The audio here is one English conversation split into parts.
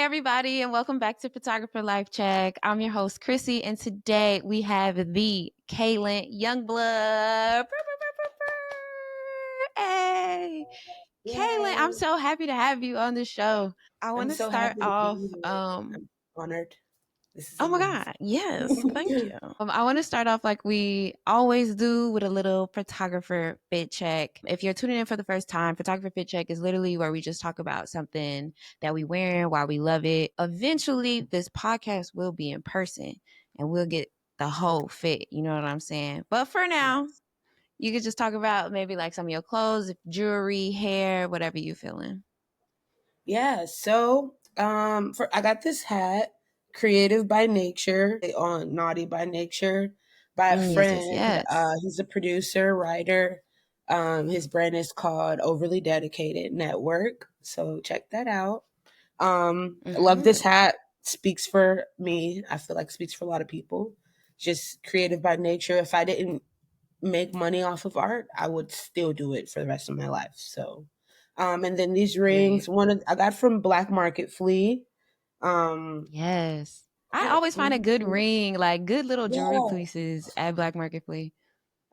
everybody, and welcome back to Photographer Life Check. I'm your host, Qurissy, and today we have the Kalynn Youngblood. Hey, Kalynn, I'm Yay. so happy to have you on the show. I I'm want to so start happy to off. be here. I'm honored. This is Oh my amazing. God, yes, thank you. I want to start off like we always do with a little photographer fit check. If you're tuning in for the first time, photographer fit check is literally where we just talk about something that we wear, why we love it. Eventually, this podcast will be in person and we'll get the whole fit. You know what I'm saying? But for now, Yes. you could just talk about maybe like some of your clothes, jewelry, hair, whatever you feeling. Yeah, so for I got this hat, Creative by Nature, on Naughty by Nature, by a Yes, yes, friend. yes. He's a producer, writer. His brand is called Overly Dedicated Network. So check that out. I love this Mm-hmm. hat. Speaks for me. I feel like speaks for a lot of people. Just creative by nature. If I didn't make money off of art, I would still do it for the rest of my life. So, and then these rings, I got from Black Market Flea. Um, Yes. I yeah, always find a good ring, like good little jewelry yeah, pieces at Black Market Flea.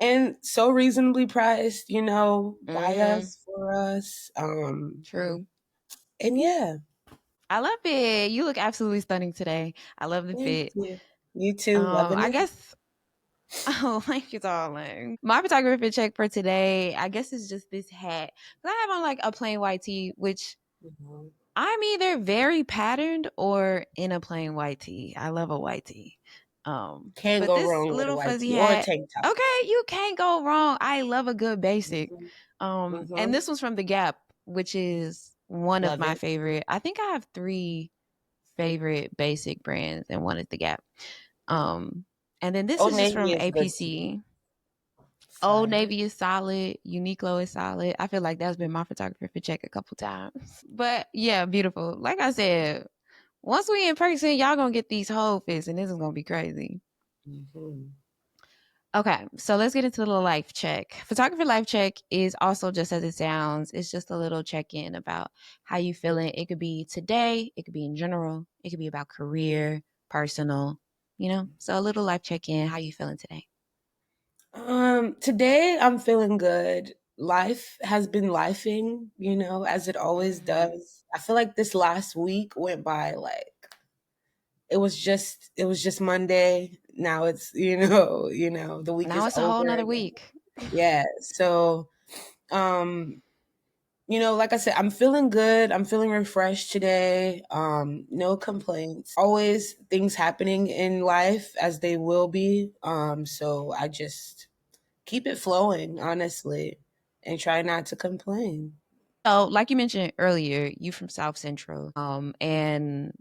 and so reasonably priced, by Mm, us, for us. true. And yeah, I love it. You look absolutely stunning today. I love the thank fit. you. You too, loving I it. guess oh, thank you, darling. My photography check for today, I guess it's just this hat. 'Cause I have on like a plain white tee, which Mhm. I'm either very patterned or in a plain white tee. I love a white tee. Can't But go this wrong with a little white fuzzy tee or a hat, tank top. okay, you can't go wrong. I love a good basic. Hmm. And Hmm. this was from The Gap, which is one of Love my it. favorite. I think I have three favorite basic brands, and one is The Gap. Um, and then this Old is just Navy from is good too. APC. Old Fire. Navy is solid. Uniqlo is solid. I feel like that's been my photographer for check a couple times. But yeah, beautiful. Like I said, once we in person, y'all gonna get these whole fits, and this is gonna be crazy. Hmm. Okay, so let's get into the little life check. Photographer life check is also just as it sounds. It's just a little check in about how you feeling. It could be today, it could be in general, it could be about career, personal, So a little life check in. How you feeling today? Today I'm feeling good. Life has been lifing, as it always Mm-hmm. does. I feel like this last week went by like it was just Monday. Now it's the week Now is it's a whole over. nother week. Yeah. So um like I said, I'm feeling good. I'm feeling refreshed today. No complaints. Always things happening in life as they will be. So I just keep it flowing, honestly, and try not to complain. So, like you mentioned earlier, you from South Central. And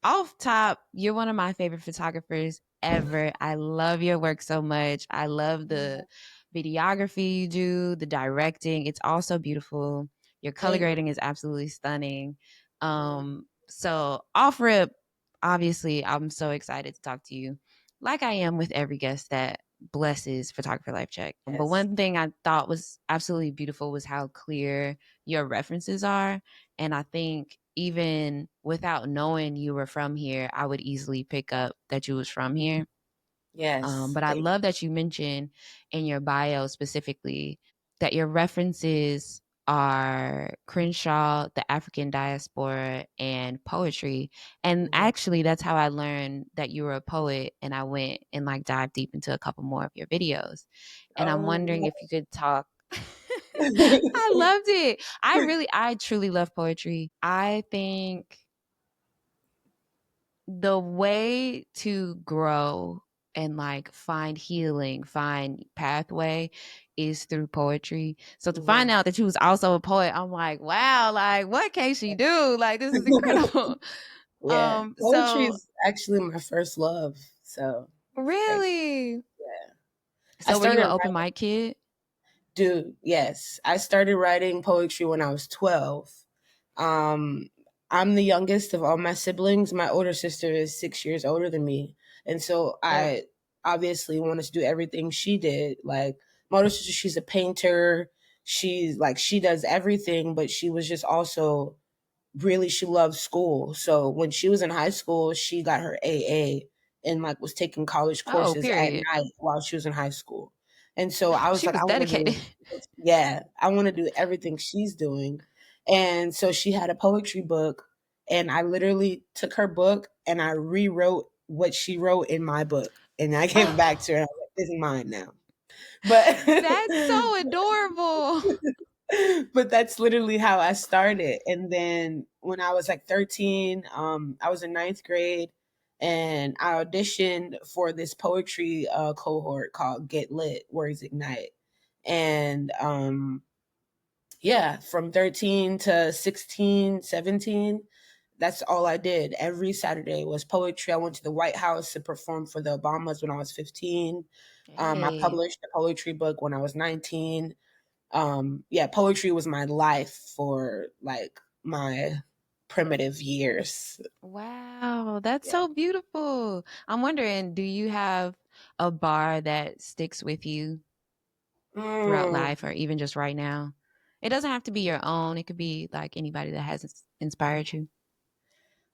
off top, you're one of my favorite photographers ever. I love your work so much. I love the videography you do, the directing. It's also beautiful. Your color Thank grading is absolutely stunning. So off rip, obviously, I'm so excited to talk to you, like I am with every guest that blesses Photographer Life Check. But yes. one thing I thought was absolutely beautiful was how clear your references are. And I think even without knowing you were from here, I would easily pick up that you was from here. Yes. But I Thank love that you mentioned in your bio specifically that your references are Crenshaw, the African diaspora, and poetry. And you. actually, that's how I learned that you were a poet. And I went and like dived deep into a couple more of your videos. And I'm wondering Oh, if you could talk. yeah. I loved it. I truly love poetry. I think the way to grow and like find healing, find pathway is through poetry. So to find Mhm. out that you was also a poet, I'm like, wow, like what can she do? Like this is incredible. Yeah. Poetry So is actually my first love. So thank really? yeah. I So were you started an open writing, mic kid? dude, yes. I started writing poetry when I was 12. Um, I'm the youngest of all my siblings. My older sister is 6 years older than me. And so Dope. I obviously wanted to do everything she did. Like my older sister, she's a painter. She's like she does everything, but she was just also really she loved school. So when she was in high school, she got her AA and like was taking college Oh, courses at period. night while she was in high school. And so I was She like, was I want to dedicated. do, yeah, I want to do everything she's doing. And so she had a poetry book, and I literally took her book and I rewrote what she wrote in my book, and I gave it back Oh, to her. And I was like, this is mine now. But that's so adorable. but that's literally how I started. And then when I was like 13, I was in ninth grade, and I auditioned for this poetry cohort called Get Lit, Words Ignite. And yeah, from 13 to 16, 17, that's all I did. Every Saturday was poetry. I went to the White House to perform for the Obamas when I was 15. I Hey. published a poetry book when I was 19. Yeah, poetry was my life for like my primitive years. Wow, that's Yeah. so beautiful. I'm wondering, do you have a bar that sticks with you throughout Mm, life or even just right now? It doesn't have to be your own. It could be like anybody that has inspired you.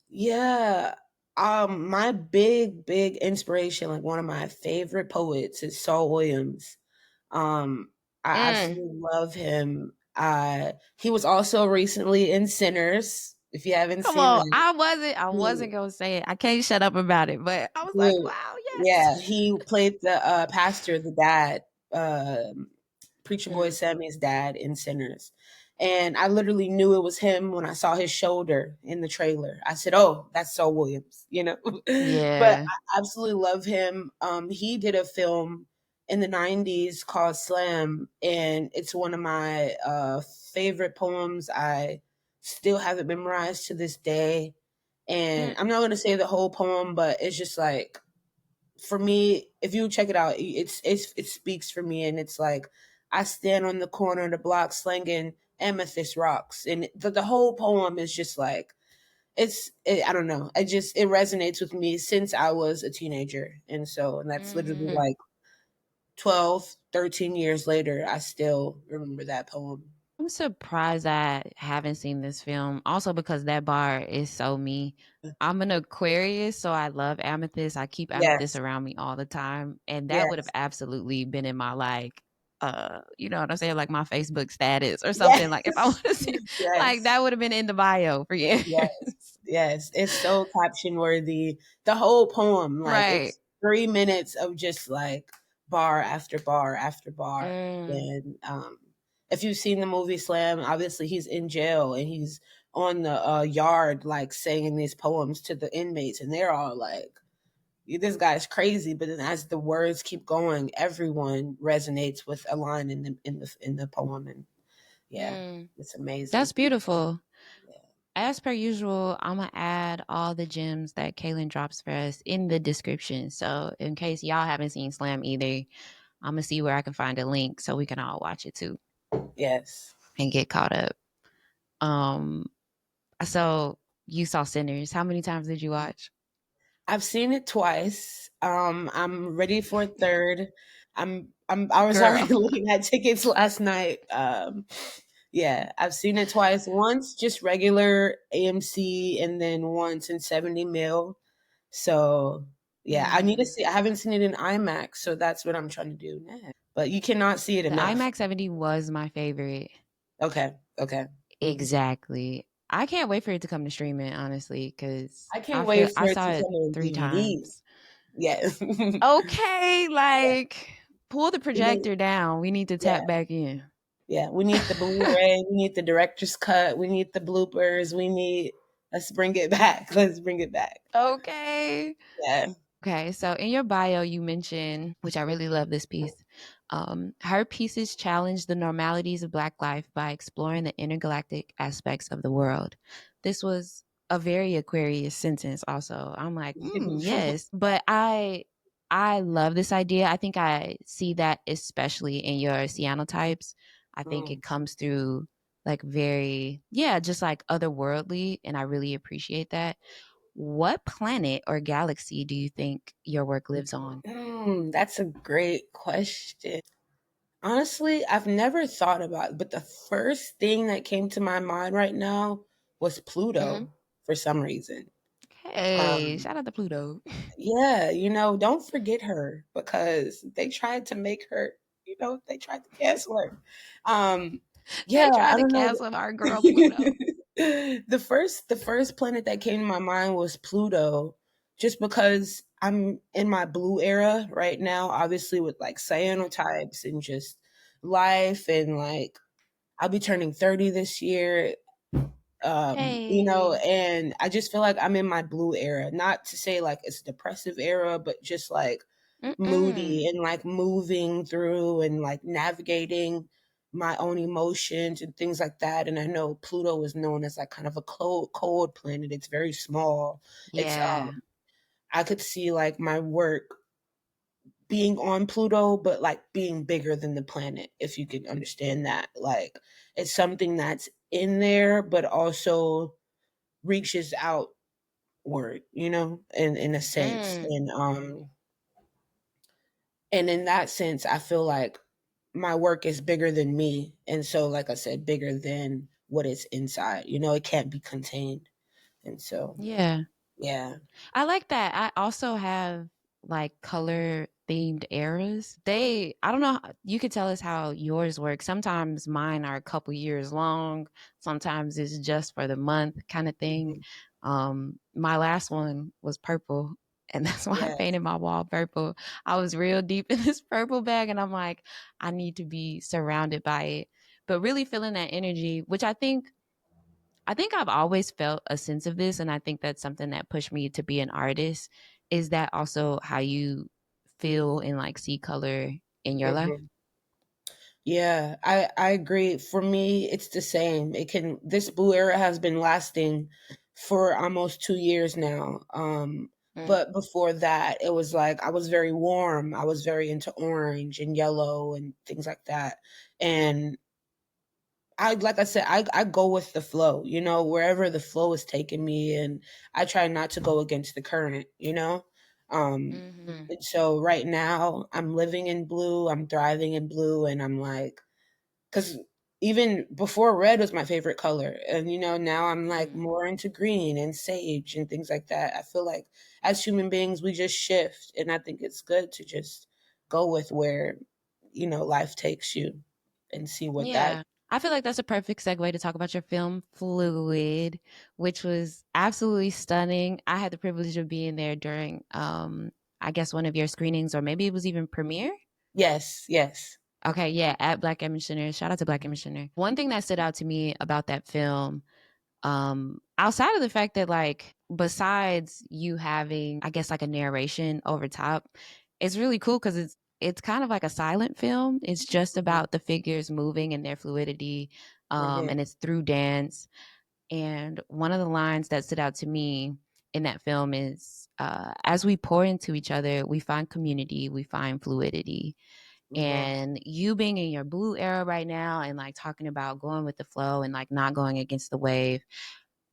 yeah. My big inspiration, like one of my favorite poets is Saul Williams. Um, I Mm. absolutely love him. He was also recently in Sinners. If you haven't Come seen on. that, I wasn't he, gonna say it. I can't shut up about it, but I was like, dude, wow, yes. yeah, he played the pastor, the dad. Preacher Boy Mm. Sammy's dad in Sinners. And I literally knew it was him when I saw his shoulder in the trailer. I said, "Oh, that's Saul Williams," you know. But Yeah. I absolutely love him. He did a film in the '90s called Slam, and it's one of my favorite poems. I still have it memorized to this day. And Mm. I'm not going to say the whole poem, but it's just like for me, if you check it out, it speaks for me, and it's like I stand on the corner of the block slinging amethyst rocks, and the whole poem is just like I don't know, it resonates with me since I was a teenager, and that's literally Mm. like 12, 13 years later, I still remember that poem. I'm surprised I haven't seen this film. Also because that bar is so me. I'm an Aquarius, so I love amethyst. I keep amethyst Yes, around me all the time. And that would have yes, absolutely been in my like you know what I'm saying, like my Facebook status or something. Like if I yes, want to see like yes. that would have been in the bio for years. Yes, yes, it's so caption worthy. The whole poem, like Right. it's 3 minutes of just like bar after bar after bar. Mm. And if you've seen the movie Slam, obviously he's in jail and he's on the yard, like saying these poems to the inmates, and they're all like, "This guy's crazy." But then as the words keep going, everyone resonates with a line in the poem, and yeah, Mm. it's amazing. That's beautiful. Yeah. As per usual, I'm gonna add all the gems that Kalynn drops for us in the description. So in case y'all haven't seen Slam either, I'm gonna see where I can find a link so we can all watch it too Yes. and get caught up. Um, so you saw Sinners. How many times did you watch? I've seen it twice. I'm ready for a third. I was Girl. already looking at tickets last night. Yeah, I've seen it twice. Once just regular AMC, and then once in 70 mil. So yeah, I need to Mm. see. I haven't seen it in IMAX, so that's what I'm trying to do next. But you cannot see it The enough. IMAX 70 was my favorite. Okay, okay. Exactly. I can't wait for it to come to streaming, honestly, because I can't I feel wait I for it saw to it come on three DVD. times. Yes. Okay, Yeah. like pull the We need, projector down. We need to yeah. tap back in. Yeah, we need the Blu-ray, we need the director's cut, we need the bloopers, we need let's bring it back. Let's bring it back. Okay. Yeah. Okay, so in your bio, you mentioned, which I really love this piece. Her pieces challenge the normalities of Black life by exploring the intergalactic aspects of the world. This was a very Aquarius sentence. Also, I'm like, yes, but I love this idea. I think I see that especially in your cyanotypes. I think Mm. it comes through like very, yeah, just like otherworldly, and I really appreciate that. What planet or galaxy do you think your work lives on? That's a great question. Honestly, I've never thought about it, but the first thing that came to my mind right now was Mhm. Pluto for some reason. Hey, Um, shout out to Pluto. yeah, don't forget her because they tried to make her, they tried to cancel her. Yeah, They I tried to don't know. cancel our girl Pluto. The first planet that came to my mind was Pluto, just because I'm in my blue era right now, obviously with like cyanotypes and just life, and like I'll be turning 30 this year. Hey. And I just feel like I'm in my blue era. Not to say like it's a depressive era, but just like moody Mm-mm. and like moving through and like navigating my own emotions and things like that. And I know Pluto is known as like kind of a cold planet. It's very small. It's Yeah. I could see like my work being on Pluto, but like being bigger than the planet, if you can understand that. Like it's something that's in there, but also reaches outward, in a sense. Mm. And in that sense, I feel like my work is bigger than me. And so, like I said, bigger than what is inside. It can't be contained. And so, Yeah. yeah. I like that. I also have like color themed eras. I don't know, you could tell us how yours work. Sometimes mine are a couple years long, sometimes it's just for the month kind of thing. Mhm. My last one was purple. And that's why I Yes. painted my wall purple. I was real deep in this purple bag, and I'm like, I need to be surrounded by it. But really feeling that energy, which I think I've always felt a sense of this, and I think that's something that pushed me to be an artist. Is that also how you feel and like see color in your life? Mhm. Yeah, I agree. For me, it's the same. This blue era has been lasting for almost 2 years now. Mm. But before that, it was like I was very warm. I was very into orange and yellow and things like that. And like I said, I go with the flow, wherever the flow is taking me, and I try not to go against the current. Um, Hmm. and so right now I'm living in blue, I'm thriving in blue, and I'm like, because even before red was my favorite color, and now I'm like Mm. more into green and sage and things like that. I feel like as human beings we just shift, and I think it's good to just go with where life takes you and see what that. Yeah. I feel like that's a perfect segue to talk about your film Fluid, which was absolutely stunning. I had the privilege of being there during I guess one of your screenings, or maybe it was even premiere. Yes, yes. Okay, yeah, at Black Image Center. Shout out to Black Image Center. One thing that stood out to me about that film, outside of the fact that like besides you having, I guess, like a narration over top, it's really cool because it's kind of like a silent film. It's just Mhm, about the figures moving and their fluidity, mhm, and it's through dance. And one of the lines that stood out to me in that film is, as we pour into each other, we find community, we find fluidity. mhm. And you being in your blue era right now and like talking about going with the flow and like not going against the wave,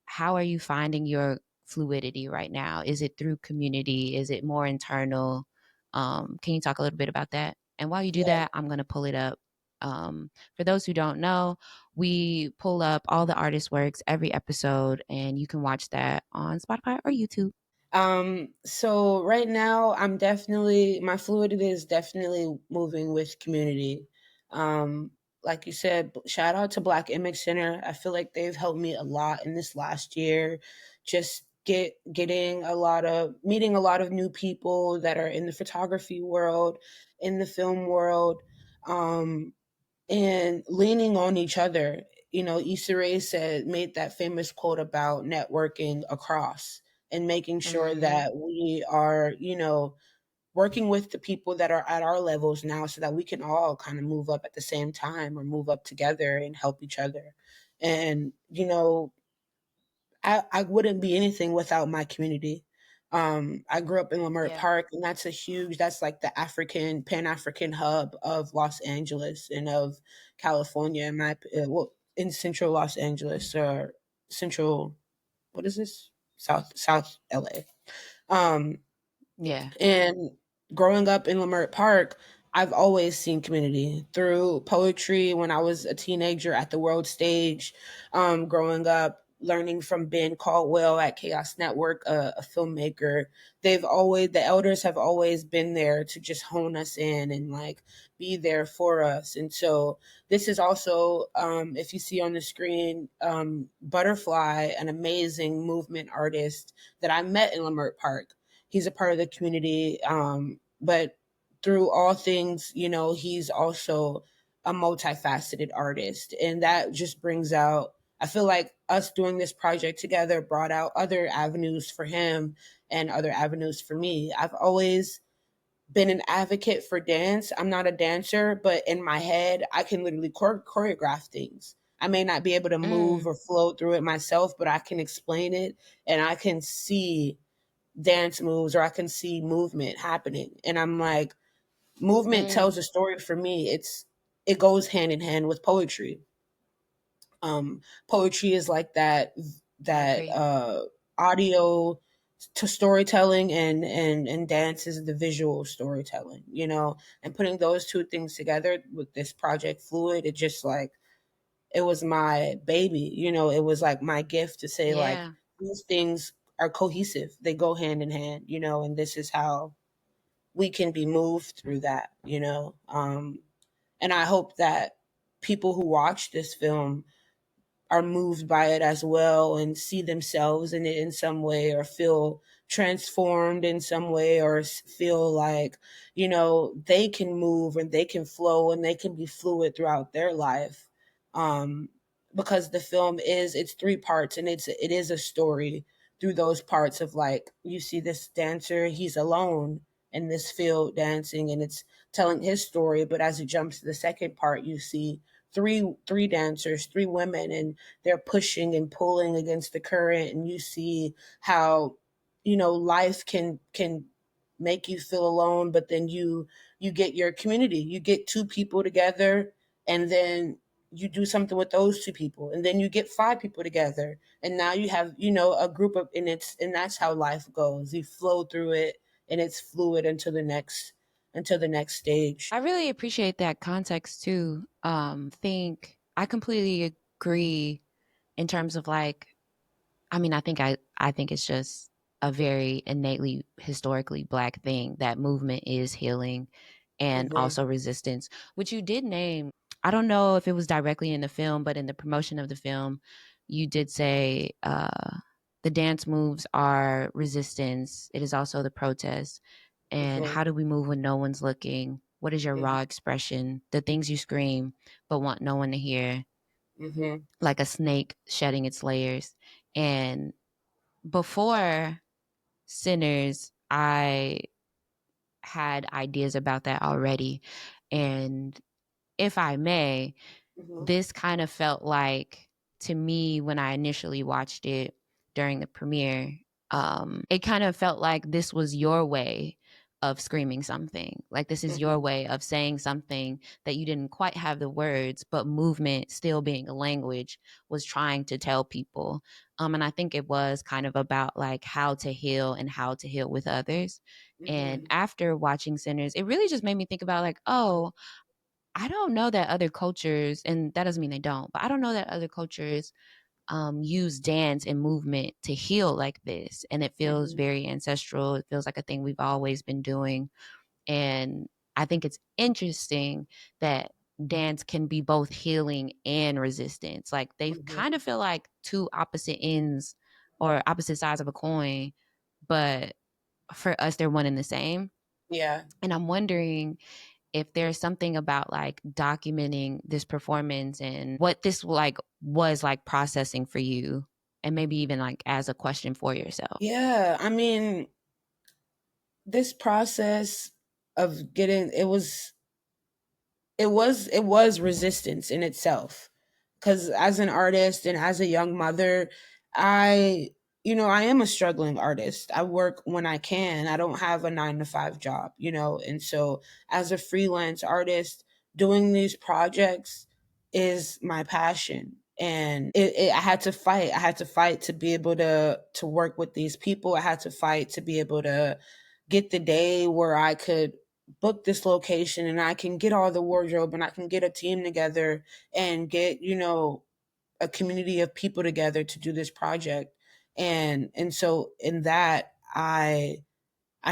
how are you finding your fluidity right now? Is it through community? Is it more internal? Can you talk a little bit about that? And while you do Yeah. that, I'm going to pull it up. For those who don't know, we pull up all the artist works every episode, and you can watch that on Spotify or YouTube. So right now my fluidity is definitely moving with community. Um, like you said, shout out to Black Image Center. I feel like they've helped me a lot in this last year. Just meeting a lot of new people that are in the photography world, in the film world. Um, and leaning on each other. Issa Rae made that famous quote about networking across and making sure Mm-hmm. that we are, working with the people that are at our levels now so that we can all kind of move up at the same time or move up together and help each other. And, I wouldn't be anything without my community. I grew up in Leimert Yeah. Park, and that's like the Pan African hub of Los Angeles and of California. In central Los Angeles or central, what is this? South LA. Um, Yeah. and growing up in Leimert Park, I've always seen community through poetry when I was a teenager at the world stage. Growing up learning from Ben Caldwell at Chaos Network, a filmmaker. The elders have always been there to just hone us in and like be there for us. And so this is also, if you see on the screen, Butterfly, an amazing movement artist that I met in Leimert Park. He's a part of the community, but through all things, he's also a multifaceted artist. And that just brings out, I feel like us doing this project together brought out other avenues for him and other avenues for me. I've always been an advocate for dance. I'm not a dancer, but in my head, I can literally choreograph things. I may not be able to move Mm, or flow through it myself, but I can explain it and I can see dance moves or I can see movement happening. And I'm like, movement tells mm, a story for me. It goes hand in hand with poetry. Poetry is like I that agree. audio to storytelling, and dance is the visual storytelling, and putting those two things together with this project Fluid, it just like it was my baby, it was like my gift to say like Yeah. these things are cohesive, they go hand in hand, and this is how we can be moved through that, and I hope that people who watch this film are moved by it as well and see themselves in it in some way or feel transformed in some way or feel like they can move and they can flow and they can be fluid throughout their life, um because the film is it's three parts and it is a story through those parts of like you see this dancer, he's alone in this field dancing and it's telling his story, but as it jumps to the second part you see three dancers, three women, and they're pushing and pulling against the current, and you see how life can make you feel alone, but then you get your community, you get two people together, and then you do something with those two people, and then you get five people together, and now you have a group of, and that's how life goes, you flow through it and it's fluid until the next stage. I really appreciate that context too. Think I completely agree in terms of like, I mean, I think it's just a very innately historically black thing that movement is healing and Hmm. also resistance, which you did name. I don't know if it was directly in the film, but in the promotion of the film, you did say the dance moves are resistance. It is also the protest. And Hmm. how do we move when no one's looking? What is your raw expression? The things you scream but want no one to hear, Hmm. like a snake shedding its layers. And before Sinners, I had ideas about that already. And if I may, Hmm. this kind of felt like to me when I initially watched it during the premiere, it kind of felt like this was your way of screaming something. Like this is your Hmm. way of saying something that you didn't quite have the words, but movement still being a language was trying to tell people. And I think it was kind of about like how to heal and how to heal with others. And Hmm. after watching Sinners, it really just made me think about like, oh, I don't know that other cultures, and that doesn't mean they don't, but I don't know that other cultures use dance and movement to heal like this. And it feels Hmm. very ancestral. It feels like a thing we've always been doing. And I think it's interesting that dance can be both healing and resistance. Like they Hmm. kind of feel like two opposite ends or opposite sides of a coin, but for us, they're one and the same. Yeah. And I'm wondering if there's something about like documenting this performance and what this like was like processing for you, and maybe even like as a question for yourself. Yeah. I mean, this process of getting it was resistance in itself, because as an artist and as a young mother, I I am a struggling artist. I work when I can. I don't have a 9 to 5 job, and so as a freelance artist, doing these projects is my passion, and I had to fight. I had to fight to be able to work with these people. I had to fight to be able to get the day where I could book this location and I can get all the wardrobe and I can get a team together and get, a community of people together to do this project. And so in that, I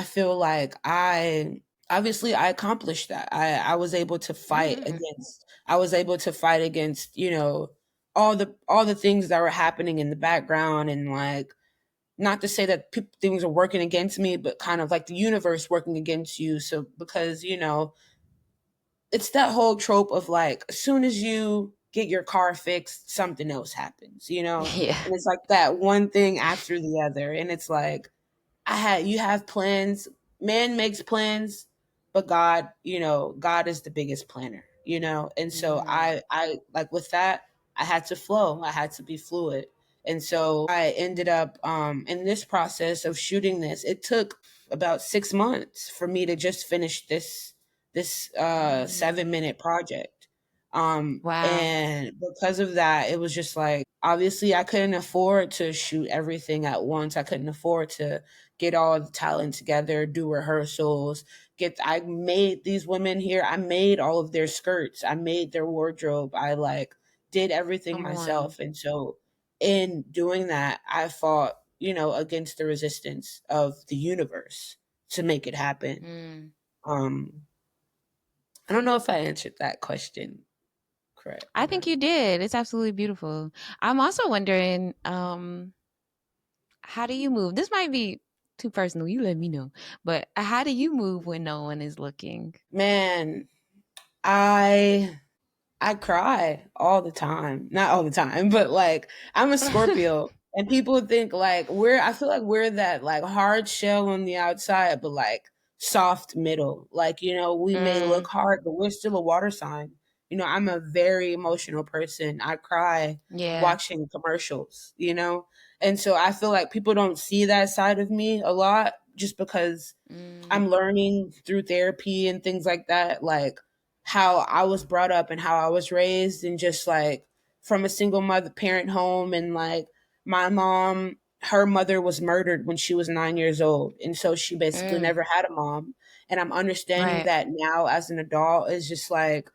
feel like I accomplished that. I was able to fight Mm-hmm. against I was able to fight against, all the things that were happening in the background, and like, not to say that things are working against me, but kind of like the universe working against you. So because, it's that whole trope of like, as soon as you get your car fixed, something else happens, Yeah. and it's like that one thing after the other, and it's like, you have plans. Man makes plans, but God is the biggest planner, And so Mm-hmm. I like with that, I had to flow. I had to be fluid. And so I ended up in this process of shooting this. It took about 6 months for me to just finish this 7 minute project. Wow. And because of that, it was just like, obviously I couldn't afford to shoot everything at once. I couldn't afford to get all the talent together, do rehearsals, I made these women here, I made all of their skirts, I made their wardrobe, I like did everything Come on. myself. And so in doing that, I fought, against the resistance of the universe to make it happen. Mm. Um, I don't know if I answered that question correct or I think not. you did. It's absolutely beautiful. I'm also wondering, how do you move? This might be too personal. You let me know. But how do you move when no one is looking? Man, I I cry all the time. Not all the time, but like, I'm a Scorpio, and people think like I feel like we're that like hard shell on the outside, but like soft middle. Like, we may look Mm, hard, but we're still a water sign. I'm a very emotional person. I cry yeah. watching commercials. And so I feel like people don't see that side of me a lot, just because Mm, I'm learning through therapy and things like that, like how I was brought up and how I was raised, and just like from a single mother parent home. And like, my mom, her mother was murdered when she was 9 years old. And so she basically mm, never had a mom. And I'm understanding right. that now as an adult, is just like,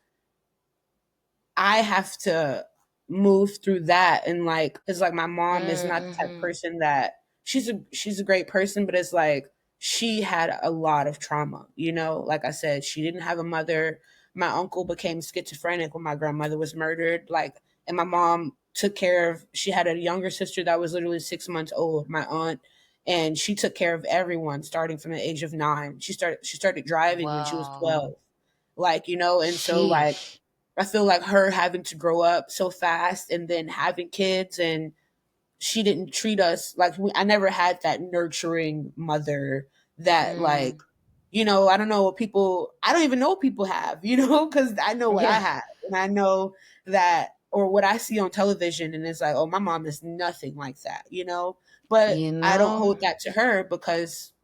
I have to move through that. And like, because like, my mom is Mm, not the type of mm-hmm. person that she's a great person, but it's like, she had a lot of trauma. Like I said, she didn't have a mother. My uncle became schizophrenic when my grandmother was murdered. Like, and my mom took care of. She had a younger sister that was literally 6 months old, my aunt, and she took care of everyone starting from the age of 9. She started driving when she was Whoa. 12. Like, and so like, Sheesh. I feel like her having to grow up so fast and then having kids, and she didn't treat us like, I never had that nurturing mother that like, Mm, I don't know what people, I don't even know what people have, because I know what I yeah. have, and I know that, or what I see on television, and it's like, oh, my mom is nothing like that. But You I don't know? hold that to her, because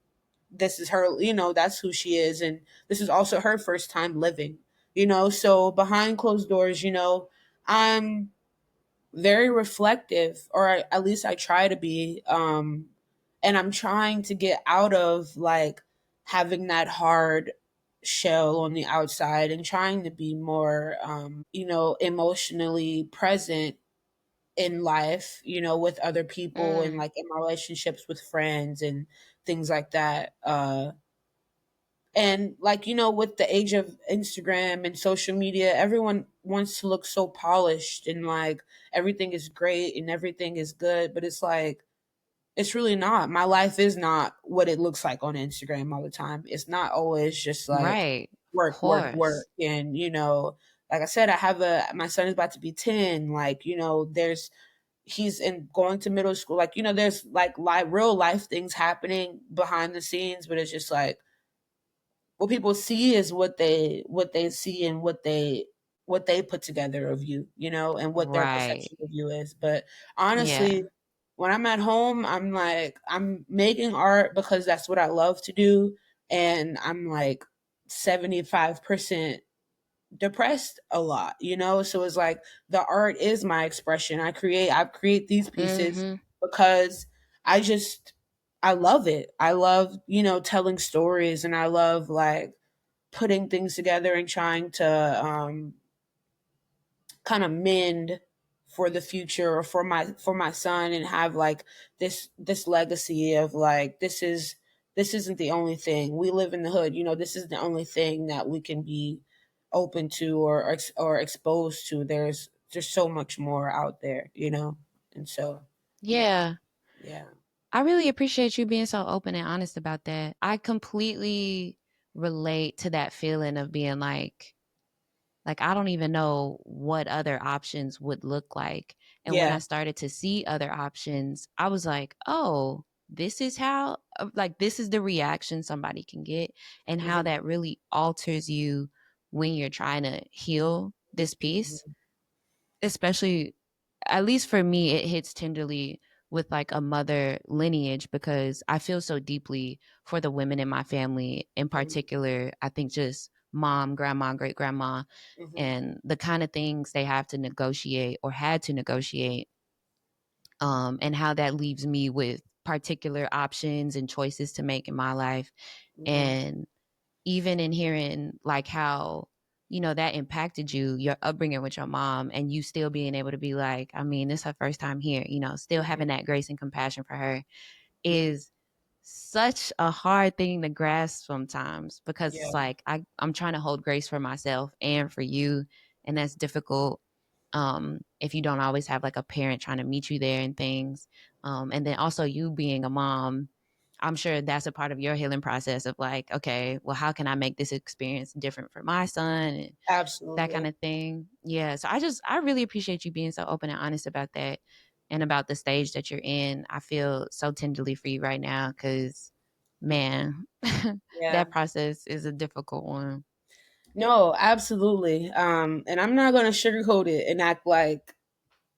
this is her, that's who she is. And this is also her first time living. So behind closed doors, I'm very reflective, or at least I try to be. And I'm trying to get out of like having that hard shell on the outside, and trying to be more, emotionally present in life, with other people, and Mm, like in my relationships with friends and things like that. And like, with the age of Instagram and social media, everyone wants to look so polished, and like everything is great and everything is good. But it's like, it's really not. My life is not what it looks like on Instagram all the time. It's not always just like right. Of work, work, course. work. And, like I said, my son is about to be 10. Like, he's in going to middle school. Like, there's like real life things happening behind the scenes, but it's just like, what people see is what they see, and what they put together of you, and what their Right. perception of you is. But Yeah. honestly, when I'm at home, I'm like, I'm making art because that's what I love to do, and I'm like 75% depressed a lot. So it's like, the art is my expression. I create these pieces Mm-hmm. because I just I love it. I love, telling stories, and I love like putting things together and trying to kind of mend for the future, or for my son, and have like this legacy of like, this isn't the only thing. We live in the hood, you know, this is the only thing that we can be open to, or exposed to. There's so much more out there, you know. And so Yeah. yeah. I really appreciate you being so open and honest about that. I completely relate to that feeling of being like I don't even know what other options would look like. And when Yeah. I started to see other options, I was like, "Oh, this is how like this is the reaction somebody can get and how Hmm. that really alters you when you're trying to heal this piece." Hmm. Especially at least for me, it hits tenderly with like a mother lineage because I feel so deeply for the women in my family, in Hmm. particular. I think just mom, grandma, great grandma, Hmm. and the kind of things they have to negotiate or had to negotiate, and how that leaves me with particular options and choices to make in my life. Hmm. And even in hearing like how that impacted you, your upbringing with your mom, and you still being able to be like, I mean, this is her first time here, still having Hmm. that grace and compassion for her Hmm. is such a hard thing to grasp sometimes because Yeah. it's like I'm trying to hold grace for myself and for you, and that's difficult if you don't always have like a parent trying to meet you there and things. And then also you being a mom, I'm sure that's a part of your healing process of like, okay, well, how can I make this experience different for my son and that kind Absolutely. of thing. Yeah. So I really appreciate you being so open and honest about that and about the stage that you're in. I feel so tenderly for you right now because, man, Yeah. that process is a difficult one. No, absolutely. And I'm not gonna sugarcoat it and act like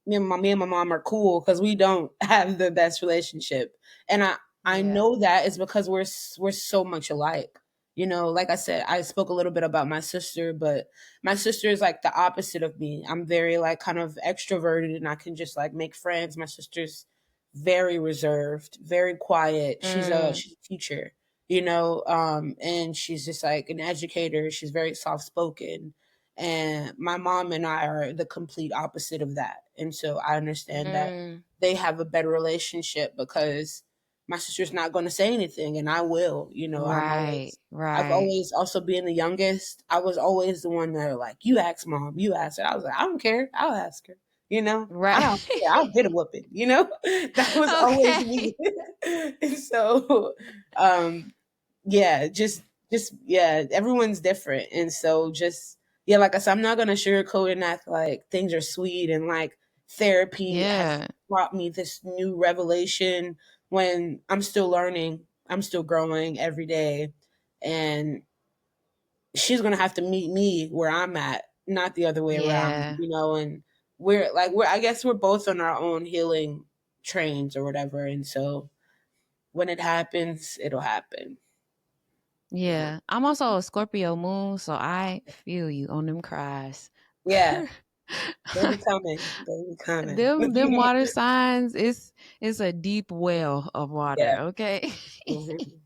me and my mom are cool, because we don't have the best relationship. And I Yeah. know that is because we're so much alike. You know, like I said, I spoke a little bit about my sister, but my sister is like the opposite of me. I'm very like kind of extroverted, and I can just like make friends. My sister's very reserved, very quiet. Mm, She's a teacher, you know, and she's just like an educator. She's very soft spoken, and my mom and I are the complete opposite of that. And so I understand that mm, they have a better relationship because my sister's not going to say anything, and I will. You know, right. I've Right. always, also being the youngest, I was always the one that like, you ask mom, you ask her. I was like, I don't care. I'll ask her. You know, I Right. don't care. I'll get a whooping. You know, that was always Okay. me. And so, um, yeah, yeah, everyone's different. And so just, yeah, like I said, I'm not gonna sugarcoat and act like things are sweet and like therapy has Yeah. brought me this new revelation, when I'm still learning, I'm still growing every day. And she's gonna have to meet me where I'm at, not the other way around, Yeah. you know. And we're I guess we're both on our own healing trains or whatever. And so when it happens, it'll happen. You know? Yeah. I'm also a Scorpio moon, so I feel you on them cries. Yeah. They be coming. They be coming. Them water signs, it's a deep well of water, Yeah. okay? Hmm.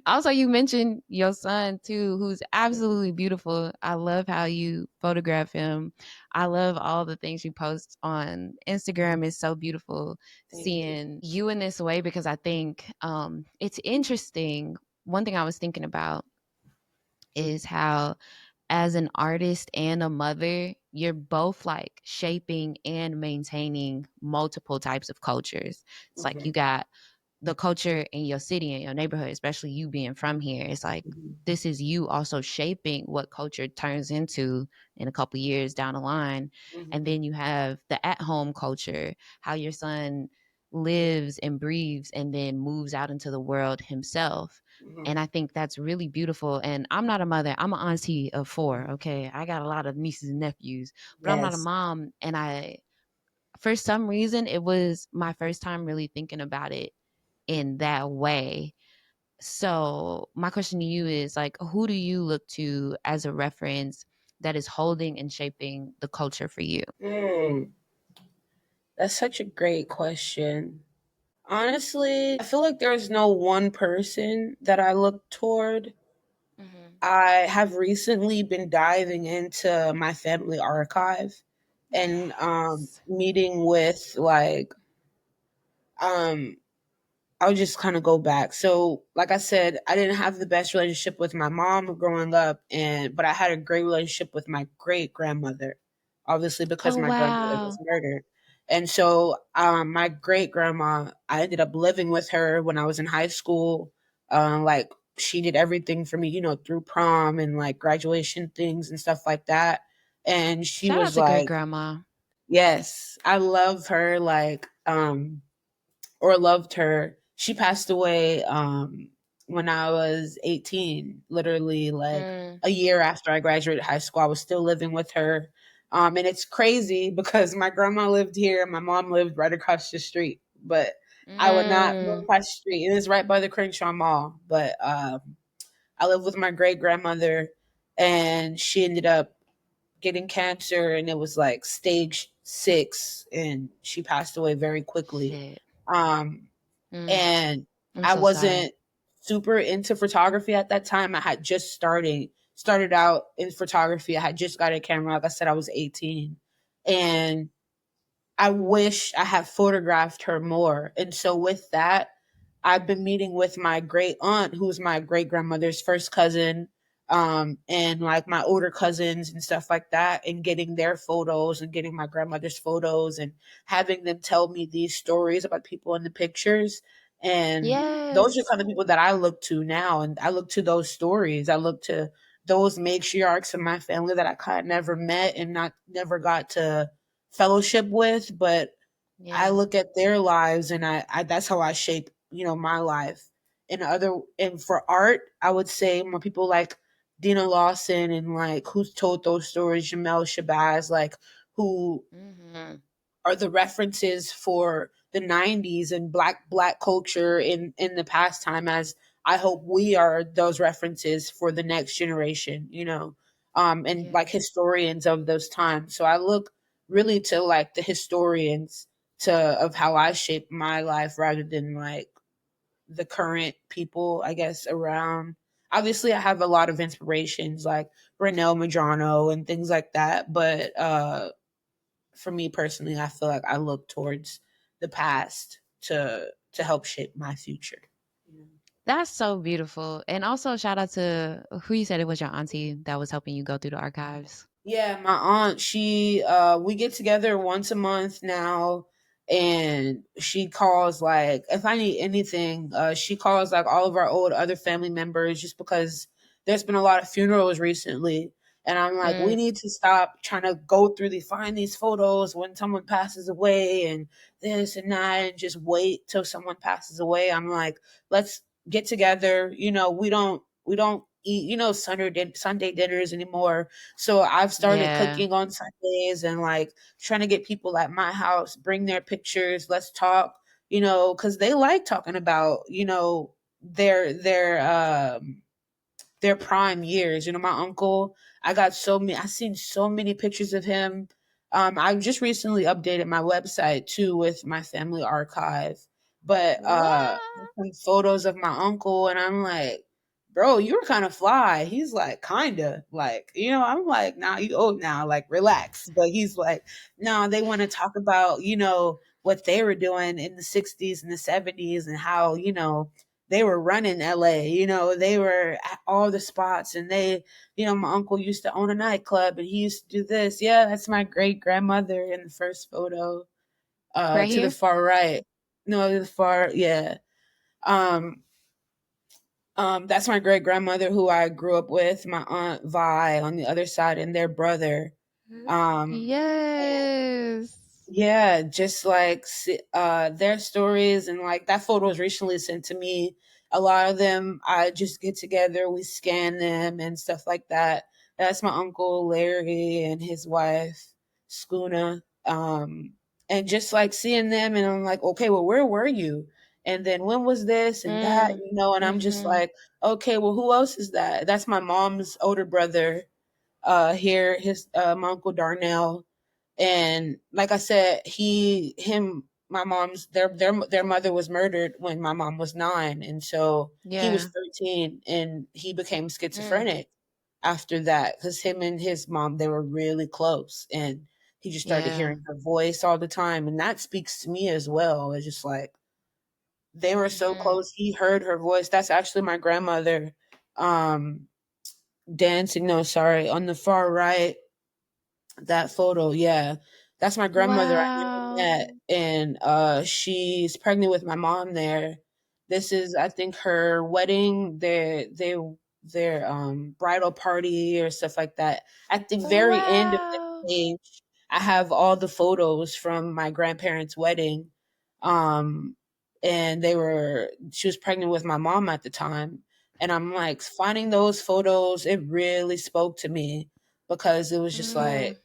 Also, you mentioned your son too, who's absolutely beautiful. I love how you photograph him. I love all the things you post on Instagram. It's so beautiful Thank you. seeing you in this way because I think it's interesting. One thing I was thinking about is how as an artist and a mother, you're both like shaping and maintaining multiple types of cultures. It's like Hmm. you got the culture in your city and your neighborhood, especially you being from here. It's like Hmm. this is you also shaping what culture turns into in a couple years down the line. And Hmm. then you have the at home culture, how your son lives and breathes and then moves out into the world himself. Hmm. And I think that's really beautiful. And I'm not a mother, I'm an auntie of four. Okay. I got a lot of nieces and nephews, but I'm not a Yes. mom. And for some reason, it was my first time really thinking about it in that way. So, my question to you is like, who do you look to as a reference that is holding and shaping the culture for you? Mm, that's such a great question. Honestly, I feel like there's no one person that I look toward. Hmm. I have recently been diving into my family archive, and Yes. meeting with like um I'll just kind of go back. So, like I said, I didn't have the best relationship with my mom growing up, and but I had a great relationship with my great grandmother, obviously because Oh my grandmother was wow. murdered. And so, my great grandma, I ended up living with her when I was in high school. Like she did everything for me, through prom and like graduation things and stuff like that. And she Shout out was to great like, grandma. "Yes, I love her." Like, or loved her. She passed away when I was 18, literally like Mm, a year after I graduated high school. I was still living with her. And it's crazy because my grandma lived here and my mom lived right across the street. But I would not go mm, across the street. It is right by the Crenshaw Mall. But I lived with my great grandmother, and she ended up getting cancer, and it was like stage 6, and she passed away very quickly. shit. Um, Mm, and I'm I so sorry. wasn't super into photography at that time. I had just started out in photography. I had just got a camera. Like I said, I was 18. And I wish I had photographed her more. And so with that, I've been meeting with my great aunt, who's my great grandmother's first cousin, and like my older cousins and stuff like that, and getting their photos and getting my grandmother's photos and having them tell me these stories about people in the pictures. And those are Yes. kind of people that I look to now. And I look to those stories. I look to those matriarchs in my family that I kind of never met and not never got to fellowship with, but I Yeah. look at their lives, and I that's how I shape, my life. And for art, I would say more people like Dina Lawson and like who's told those stories, Jamel Shabazz, like who Hmm. are the references for the 90s and black culture in the past time, as I hope we are those references for the next generation, and Yeah. like historians of those times. So I look really to like the historians to of how I shape my life rather than like the current people, I guess, around. Obviously I have a lot of inspirations like Renelle Madrano and things like that, but for me personally, I feel like I look towards the past to help shape my future. Yeah. That's so beautiful. And also shout out to who you said it was your auntie that was helping you go through the archives. Yeah, my aunt, she we get together once a month now, and she calls like if I need anything, she calls like all of our old other family members just because there's been a lot of funerals recently. And I'm like, we Mm, need to stop trying to go through find these photos when someone passes away and this and that and just wait till someone passes away. I'm like, let's get together. We don't eat, Sunday dinners anymore, so I've started yeah. cooking on Sundays and like trying to get people at my house, bring their pictures, let's talk, because they like talking about, their prime years. My uncle, I seen so many pictures of him. I just recently updated my website too with my family archive, but What? some photos of my uncle, and I'm like, bro, you were kind of fly. He's like, kinda, like, I'm like, nah, you old now, like, relax. But he's like, no, they want to talk about, what they were doing in the 60s and the 70s and how, they were running LA, they were at all the spots, and my uncle used to own a nightclub and he used to do this. Yeah, that's my great grandmother in the first photo, Right to the here? far right. No, to the far, yeah. Um, that's my great grandmother who I grew up with, my aunt Vi on the other side, and their brother. Um, Yes. Yeah, just like their stories, and like that photo was recently sent to me. A lot of them, I just get together, we scan them and stuff like that. That's my uncle Larry and his wife Skuna. And just like seeing them, and I'm like, okay, well, where were you? And then when was this and that, Mm, and I'm just mhm. like, okay, well, who else is that? That's my mom's older brother. Here, his my uncle Darnell, and like I said, my mom's their mother was murdered when my mom was 9, and so he was Yeah. 13, and he became Mm, schizophrenic after that because him and his mom, they were really close, and he just started Yeah. hearing her voice all the time. And that speaks to me as well. It's just like they were so Mhm. close. He heard her voice. That's actually my grandmother um dancing. No, sorry. On the far right, that photo, yeah. That's my grandmother I never met, Wow. and, she's pregnant with my mom there. This is, I think, her wedding, their bridal party or stuff like that. At the very end of the Wow. page, I have all the photos from my grandparents' wedding, um, and she was pregnant with my mom at the time, and I'm, like, finding those photos, it really spoke to me because it was just Mm. like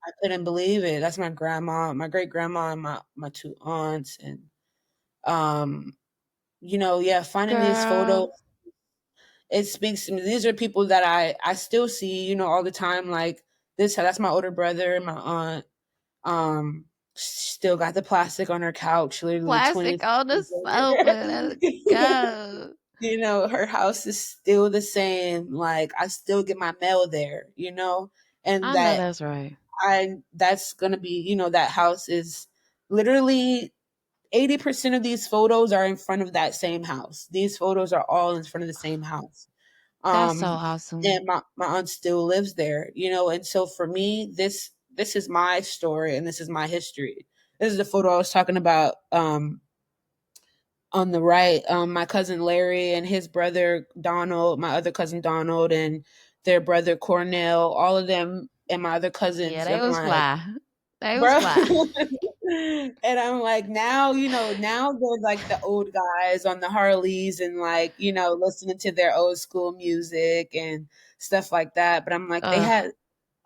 I couldn't believe it. That's my grandma, my great grandma, and my two aunts, and um, yeah, finding these photos, Girl. it speaks to me. These are people that I still see, all the time. Like this, that's my older brother and my aunt. Still got the plastic on her couch, literally 20 Plastic on the years sofa. Let's later. go. Her house is still the same. Like I still get my mail there, and I know that's right. that's gonna be, that house is literally 80% of these photos are in front of that same house. These photos are all in front of the same house. That's so Um, awesome. and my aunt still lives there, and so for me, this is my story and this is my history. This is the photo I was talking about. On the right, my cousin Larry and his brother Donald, my other cousin Donald, and their brother Cornell, all of them and my other Yeah, cousins. they I'm was like, fly. They was bro. fly. And I'm like, now, now they're like the old guys on the Harleys and like, listening to their old school music and stuff like that. But I'm like, they Ugh. had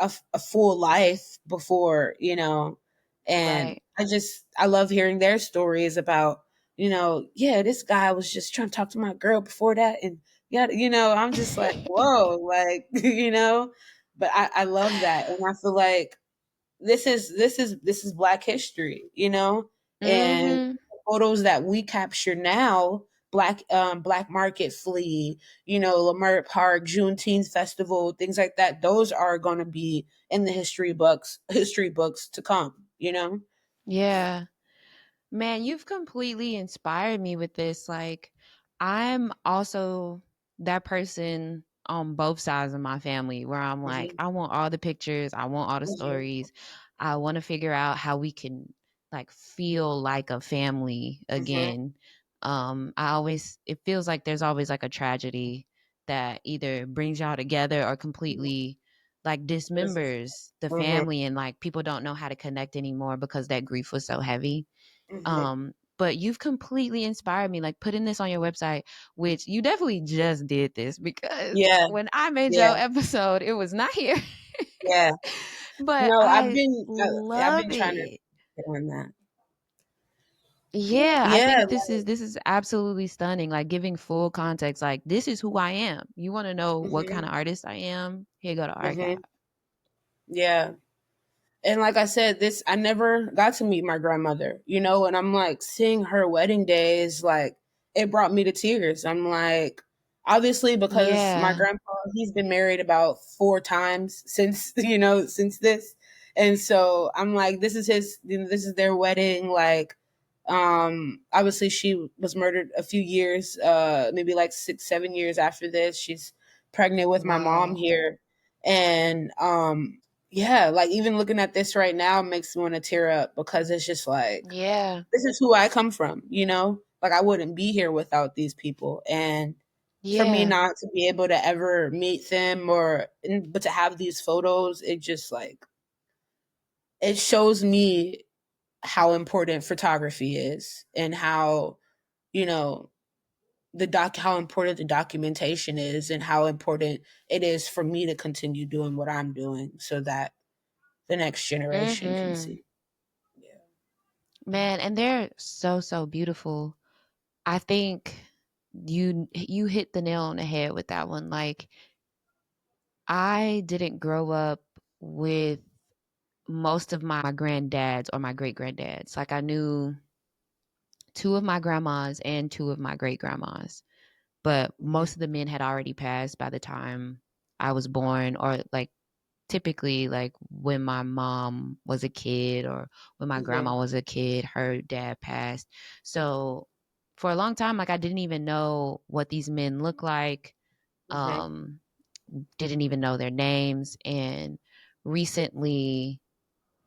a full life before, and Right. I love hearing their stories about, yeah, this guy was just trying to talk to my girl before that. And yeah, I'm just like, whoa, like, but I love that. And I feel like, this is Black history, and Mhm. photos that we capture now, Black Market Flea, Lamert Park, Juneteenth Festival, things like that. Those are going to be in the history books to come. Yeah. Man, you've completely inspired me with this. Like, I'm also that person on both sides of my family where I'm like, Hmm. I want all the pictures, I want all the Hmm. stories. I want to figure out how we can like feel like a family Hmm. again. It feels like there's always like a tragedy that either brings y'all together or completely like dismembers the Hmm. family and like people don't know how to connect anymore because that grief was so heavy. Hmm. But you've completely inspired me, like putting this on your website, which you definitely just did this because Yeah, when I made yeah, your episode, it was not here. yeah. But No, I I've love been trying to it. get on that. Yeah, I Yeah, think this is absolutely stunning. Like giving full context, like this is who I am. You want to know what kind hmm. of artist I am? Here go to archive. Hmm. Yeah. And like I said, this I never got to meet my grandmother, and I'm like seeing her wedding day is like it brought me to tears. I'm like, obviously because my Yeah. grandpa, he's been married about 4 times since since this. And so I'm like, this is their wedding. Like, obviously she was murdered a few years, maybe like 6, 7 years after this. She's pregnant with my mom Whoa. here. And yeah, like even looking at this right now makes me want to tear up because it's just like Yeah. this is who I come from. Like I wouldn't be here without these people, and for me Yeah. not to be able to ever meet them but to have these photos, it just like it shows me how important photography is and how you know how important the documentation is and how important it is for me to continue doing what I'm doing so that the next generation can Mhm. see. Yeah. Man, and they're so so beautiful. I think you hit the nail on the head with that one. Like I didn't grow up with most of my granddads or my great granddads. Like I knew two of my grandmas and two of my great grandmas, but Hmm. most of the men had already passed by the time I was born or like typically like when my mom was a kid or when my Mhm. grandma was a kid, her dad passed. So for a long time, like I didn't even know what these men look like. Mhm. Um, didn't even know their names. And recently,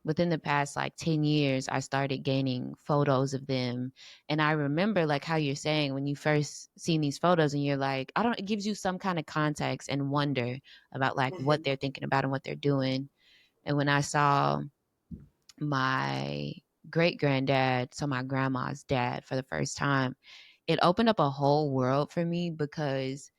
within the past like 10 years, I started gaining photos of them. And I remember like how you're saying when you first seen these photos and you're like, I don't, it gives you some kind of context and wonder about like what Mhm. they're thinking about and what they're doing. And when I saw my great granddad, so my grandma's dad, for the first time, it opened up a whole world for me because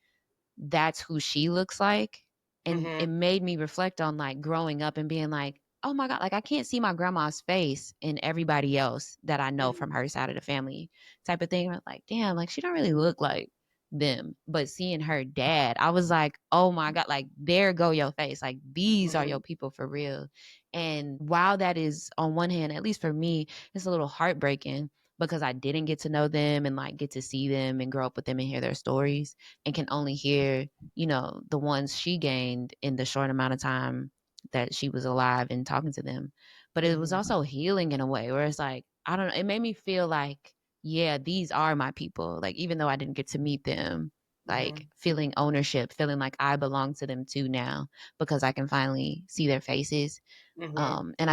that's who she looks like. And it Mhm. made me reflect on like growing up and being like, oh my God, like I can't see my grandma's face in everybody else that I know from Mhm. her side of the family type of thing. I'm like, damn, like she don't really look like them. But seeing her dad, I was like, oh my God, like there go your face. Like these are your Mhm. people for real. And while that is on one hand, at least for me, it's a little heartbreaking because I didn't get to know them and like get to see them and grow up with them and hear their stories and can only hear, you know, the ones she gained in the short amount of time that she was alive and talking to them. But it was Mhm. also healing in a way where it's like, I don't know, it made me feel like, yeah, these are my people. Like, even though I didn't get to meet them, like Mhm. feeling ownership, feeling like I belong to them too now because I can finally see their faces. Mhm. And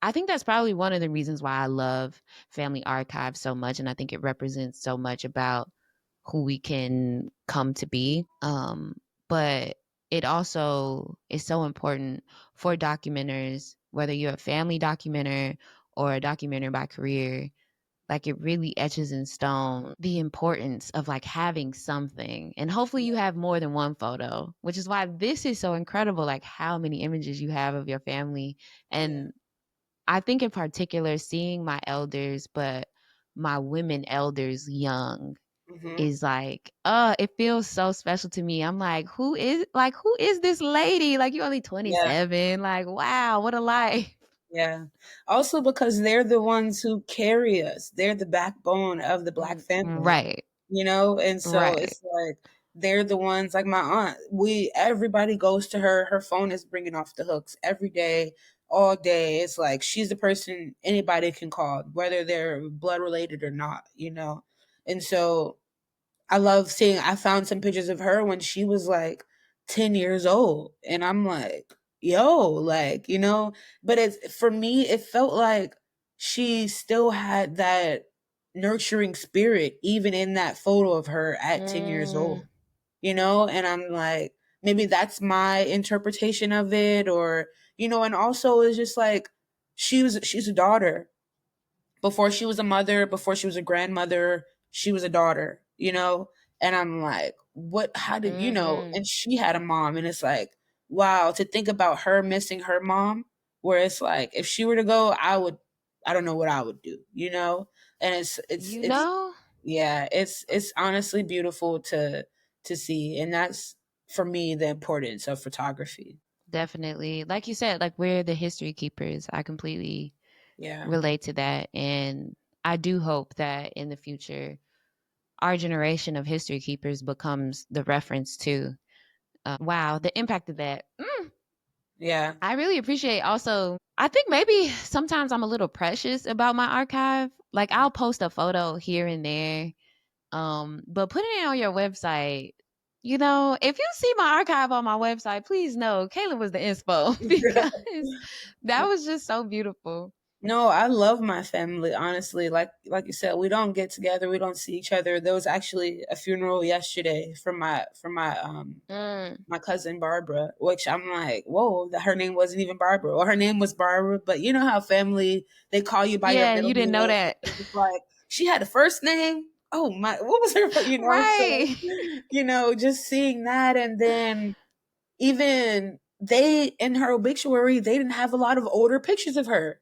I think that's probably one of the reasons why I love Family Archive so much. And I think it represents so much about who we can come to be. But it also is so important for documenters, whether you're a family documenter or a documenter by career, like it really etches in stone the importance of like having something. And hopefully you have more than one photo, which is why this is so incredible, like how many images you have of your family. Yeah. And I think in particular, seeing my elders, but my women elders young Mhm. is like, it feels so special to me. I'm like, who is this lady? Like, you're only Yeah. 27. Like, wow, what a life. Yeah. Also because they're the ones who carry us. They're the backbone of the Black family, Right, And so right. it's like they're the ones like my aunt. Everybody goes to her. Her phone is bringing off the hooks every day, all day. It's like she's the person anybody can call, whether they're blood related or not. And so I found some pictures of her when she was like 10 years old. And I'm like, yo, but for me, it felt like she still had that nurturing spirit, even in that photo of her at 10 years Mm, old. And I'm like, maybe that's my interpretation of it, and also it's just like, she's a daughter before she was a mother, before she was a grandmother, she was a daughter. And I'm like, what, how did. mm-hmm. And she had a mom, and it's like, wow, to think about her missing her mom, where it's like, if she were to go, I don't know what I would do. And You it's, know, yeah, it's honestly beautiful to see. And that's, for me, the importance of photography. definitely. Like you said, like we're the history keepers. I completely Yeah. relate to that. And I do hope that in the future, our generation of history keepers becomes the reference to. Wow, the impact of that. Yeah. I really appreciate also. I think maybe sometimes I'm a little precious about my archive. Like I'll post a photo here and there, but putting it on your website, if you see my archive on my website, please know Kalynn was the inspo because that was just so beautiful. No, I love my family, honestly. Like you said, we don't get together, we don't see each other. There was actually a funeral yesterday Mm. my cousin Barbara, which I'm like, whoa, that her name wasn't even Barbara. Or her name was Barbara, but you know how family, they call you by your Yeah, middle you didn't know name. that. It's just like, she had a first name. Oh my, what was her so Right. just seeing that. And then even they, in her obituary, they didn't have a lot of older pictures of her,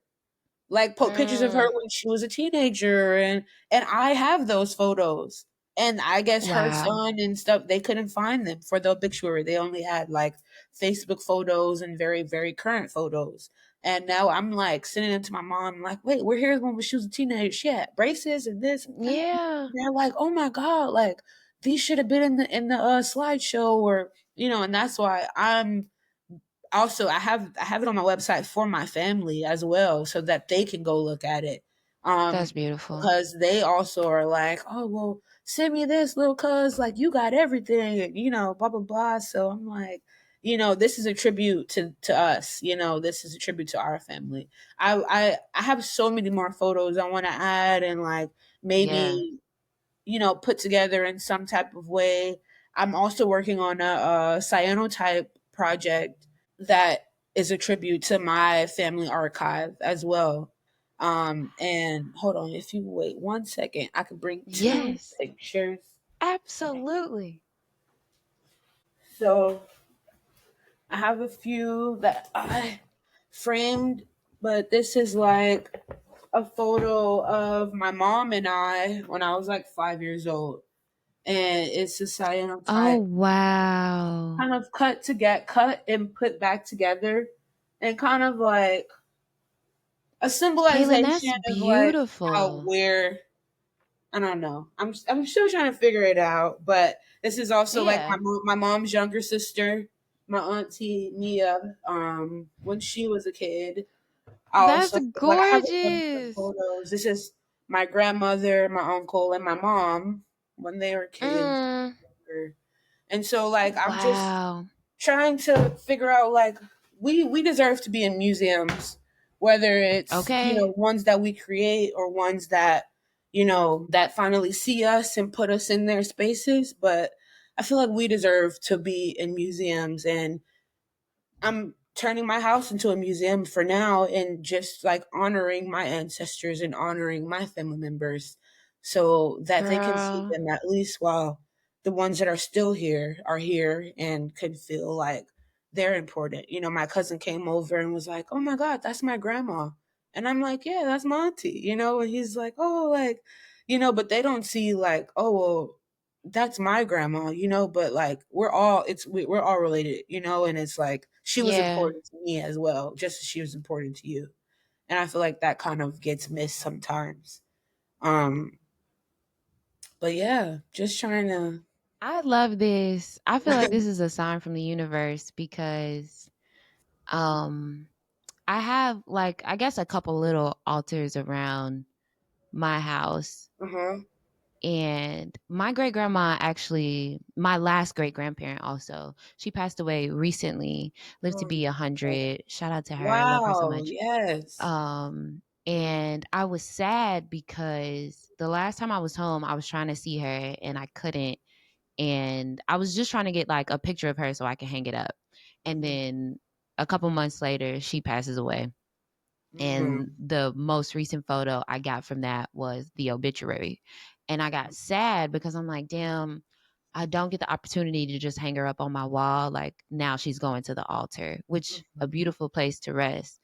like pictures of her Mm. when she was a teenager, and I have those photos. And I guess her Wow. son and stuff, they couldn't find them for the obituary. They only had like Facebook photos and very, very current photos. And now I'm like sending them to my mom, like, wait, we're here when she was a teenager. She had braces and this and that. Yeah. They're like, oh my God, like these should have been in the slideshow, or and that's why also I have it on my website for my family as well, so that they can go look at it. That's beautiful. Because they also are like, oh well, send me this, little cuz, like you got everything, and blah blah blah. So I'm like, this is a tribute to us. This is a tribute to our family. I have so many more photos I want to add, and like Yeah. maybe put together in some type of way. I'm also working on a cyanotype project that is a tribute to my family archive as well. And hold on, if you wait 1 second, I could bring two Yes. pictures. Absolutely. So I have a few that I framed, but this is like a photo of my mom and I when I was like 5 years old. And it's a Oh, cyanotype wow. kind of cut and put back together, and kind of like a Kalynn, symbolization that's of like how beautiful. we're, I don't know. I'm still trying to figure it out, but this is also like Yeah. my mom's younger sister, my auntie Mia. When she was a kid, I That's also like I have a bunch of gorgeous. photos. This is my grandmother, my uncle, and my mom when they were kids. Mm. And so like I'm just Wow. trying to figure out like we deserve to be in museums, whether it's Okay. ones that we create or ones that that finally see us and put us in their spaces. But I feel like we deserve to be in museums, and I'm turning my house into a museum for now, and just like honoring my ancestors and honoring my family members so that they can see Girl. them at least while the ones that are still here are here and can feel like they're important. My cousin came over and was like, "Oh my God, that's my grandma." And I'm like, "Yeah, that's my auntie," and he's like, "Oh, like, but they don't see like, oh, well, that's my grandma, but like we're all related, and it's like she was Yeah. important to me as well, just as she was important to you. And I feel like that kind of gets missed sometimes. Um, but yeah, just trying to. I love this. I feel like this is a sign from the universe because um I have like I guess a couple little altars around my house. Uh-huh. And my great grandma, actually, my last great grandparent, also, she passed away recently, lived to Oh, be no. 100. Shout out to her. I love her so Wow. much. Yes. And I was sad because the last time I was home, I was trying to see her and I couldn't. And I was just trying to get like a picture of her so I can hang it up. And Mm-hmm. then a couple months later, she passes away. And Mm-hmm. the most recent photo I got from that was the obituary. And I got sad because I'm like, damn, I don't get the opportunity to just hang her up on my wall. Like now she's going to the altar, which a beautiful place to rest.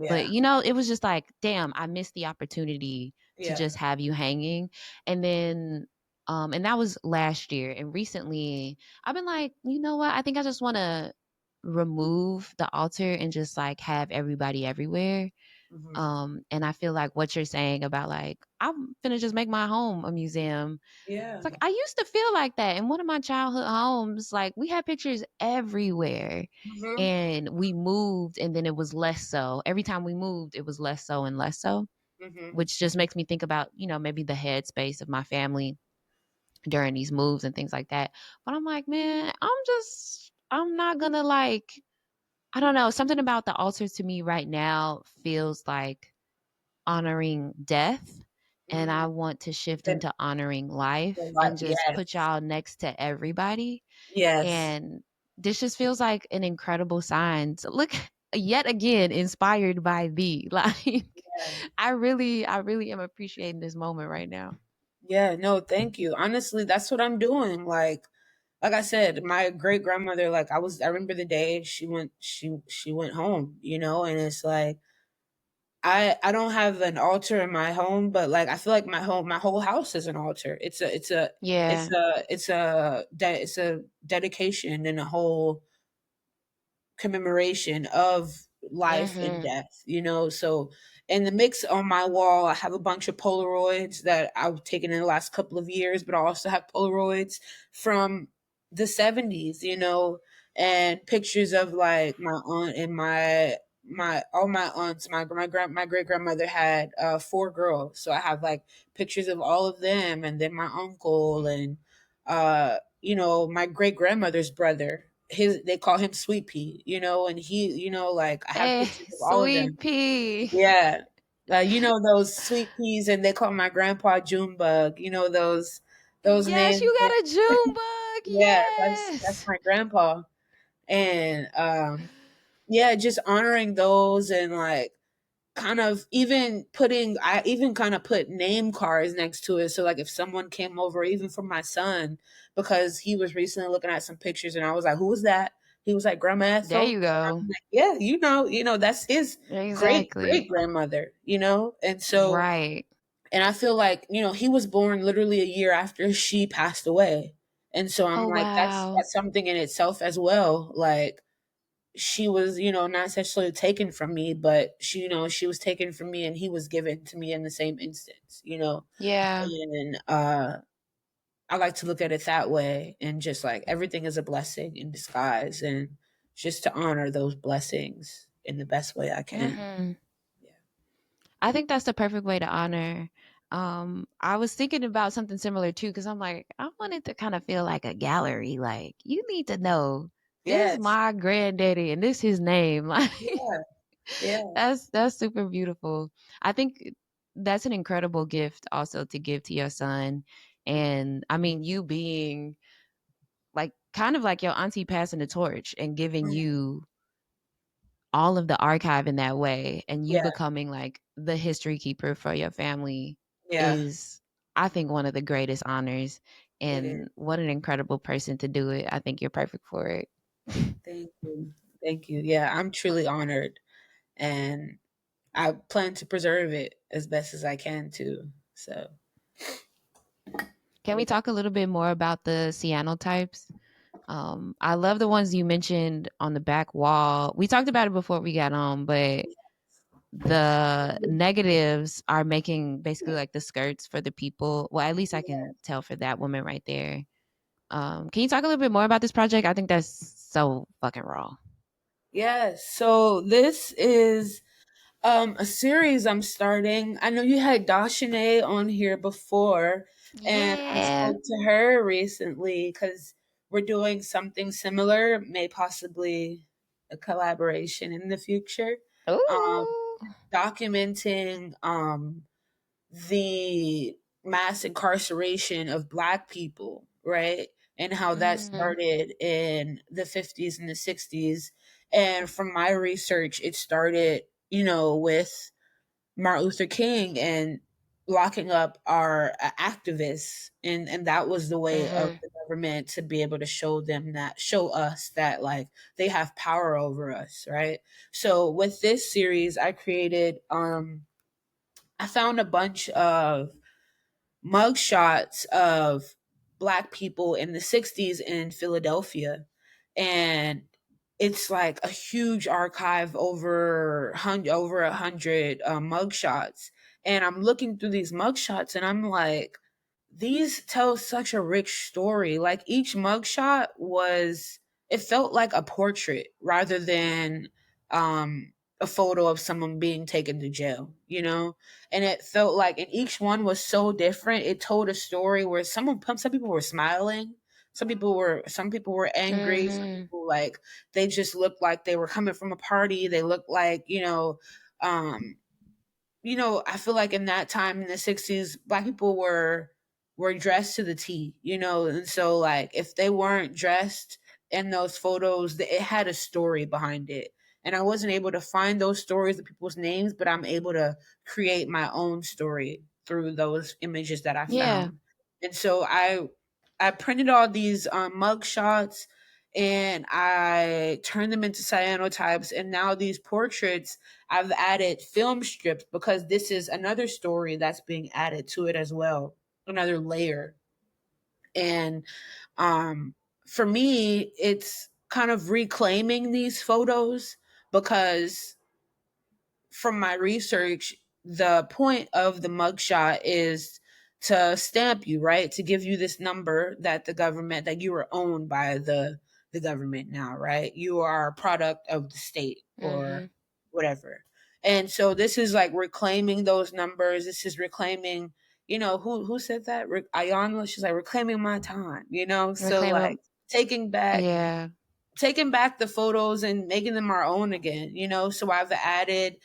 But Yeah. it was just like, damn, I missed the opportunity to Yeah. just have you hanging. And then and that was last year. And recently I've been like, you know what? I think I just want to remove the altar and just like have everybody everywhere. Mm-hmm. And I feel like what you're saying about like, I'm finna just make my home a museum. Yeah. It's like I used to feel like that in one of my childhood homes. Like we had pictures everywhere. Mm-hmm. And we moved and then it was less so. Every time we moved, it was less so and less so, Mm-hmm. which just makes me think about, maybe the headspace of my family during these moves and things like that. But I'm like, man, I'm not gonna like, I don't know, something about the altar to me right now feels like honoring death, and I Mm-hmm. want to shift The, into honoring the life light. and just put Yes. y'all next to everybody. Yes. And this just feels like an incredible sign. So look, yet again inspired by thee. Like Yeah. I really am appreciating this moment right now. Yeah. No, thank you. Honestly, that's what I'm doing. Like I said, my great grandmother, like I remember the day she went home, and it's like I don't have an altar in my home, but like I feel like my whole house is an altar. Yeah. It's a dedication and a whole commemoration of life and Mhm. death. So in the mix on my wall, I have a bunch of Polaroids that I've taken in the last couple of years, but I also have Polaroids from the 70s, and pictures of like my aunt and my all my aunts. My great grandmother had 4 girls, so I have like pictures of all of them, and then my uncle and my great grandmother's brother. His They call him Sweet Pea, and he, like I have Hey, pictures of all of sweet them. pea. Yeah. Those Sweet Peas, and they call my grandpa Junebug. Those Yes, names. you got a June bug. Yeah, that's Yes. my grandpa. And yeah, just honoring those, and like kind of even putting I even kind of put name cards next to it, so like if someone came over, even from my son, because he was recently looking at some pictures and I was like, who was that? He was like, Grandma There Ethel. you And I'm go. like, yeah, that's his great great Exactly. grandmother, and so, Right. and I feel like, he was born literally a year after she passed away. And so I'm Oh, like, wow. that's something in itself as well. Like, she was, not sexually taken from me, but she was taken from me and he was given to me in the same instance. Yeah. And I like to look at it that way, and just like everything is a blessing in disguise, and just to honor those blessings in the best way I can. Hmm. Yeah. I think that's the perfect way to honor. I was thinking about something similar too, because I'm like, I wanted to kind of feel like a gallery. Like, you need to know this Yes. my granddaddy and this his name. Like, Yeah. Yeah. that's super beautiful. I think that's an incredible gift also to give to your son. And I mean, you being like kind of like your auntie passing the torch and giving Mhm. you all of the archive in that way, and you Yeah. becoming like the history keeper for your family Yeah. is, I think, one of the greatest honors. It is. And what an incredible person to do it. I think you're perfect for it. Thank you. Thank you. Yeah, I'm truly honored, and I plan to preserve it as best as I can too. So, Can we yeah. talk a little bit more about the cyanotypes? I love the ones you mentioned on the back wall. We talked about it before we got on, but the negatives are making basically like the skirts for the people. Well, at least I can tell for that woman right there. Can you talk a little bit more about this project? I think that's so fucking raw. Yes. So this is a series I'm starting. I know you had Dashane on here before, and I Yeah. spoke to her recently because we're doing something similar, may possibly a collaboration in the future. Um, Ooh. Documenting the mass incarceration of Black people, right? And how that Mm, started in the 50s and the 60s. And from my research, it started, with Martin Luther King and locking up our activists. And that was the way of mm-hmm. the government to be able to show us that, like, they have power over us, right? So with this series, I found a bunch of mugshots of Black people in the 60s in Philadelphia. And it's like a huge archive, over 100 mugshots. And I'm looking through these mugshots and I'm like, these tell such a rich story. Like, each mugshot it felt like a portrait rather than a photo of someone being taken to jail, And it felt like, and each one was so different. It told a story where some people were smiling, some people were angry, some Mm-hmm. people, like, they just looked like they were coming from a party. They looked like, um I feel like in that time in the 60s, Black people were dressed to the T, and so, like, if they weren't dressed in those photos, it had a story behind it. And I wasn't able to find those stories of people's names, but I'm able to create my own story through those images that I Yeah. found. And so I printed all these mug shots, and I turned them into cyanotypes, and now these portraits, I've added film strips because this is another story that's being added to it as well, another layer. And um, for me, it's kind of reclaiming these photos because from my research, the point of the mugshot is to stamp you, right? To give you this number that the government, that you were owned by the government now, right? You are a product of the state Mm-hmm. or whatever. And so this is like reclaiming those numbers. This is reclaiming, who said that? Ayana, she's like reclaiming my time, So Reclaiming. like taking back Yeah. taking back the photos and making them our own again, so I've added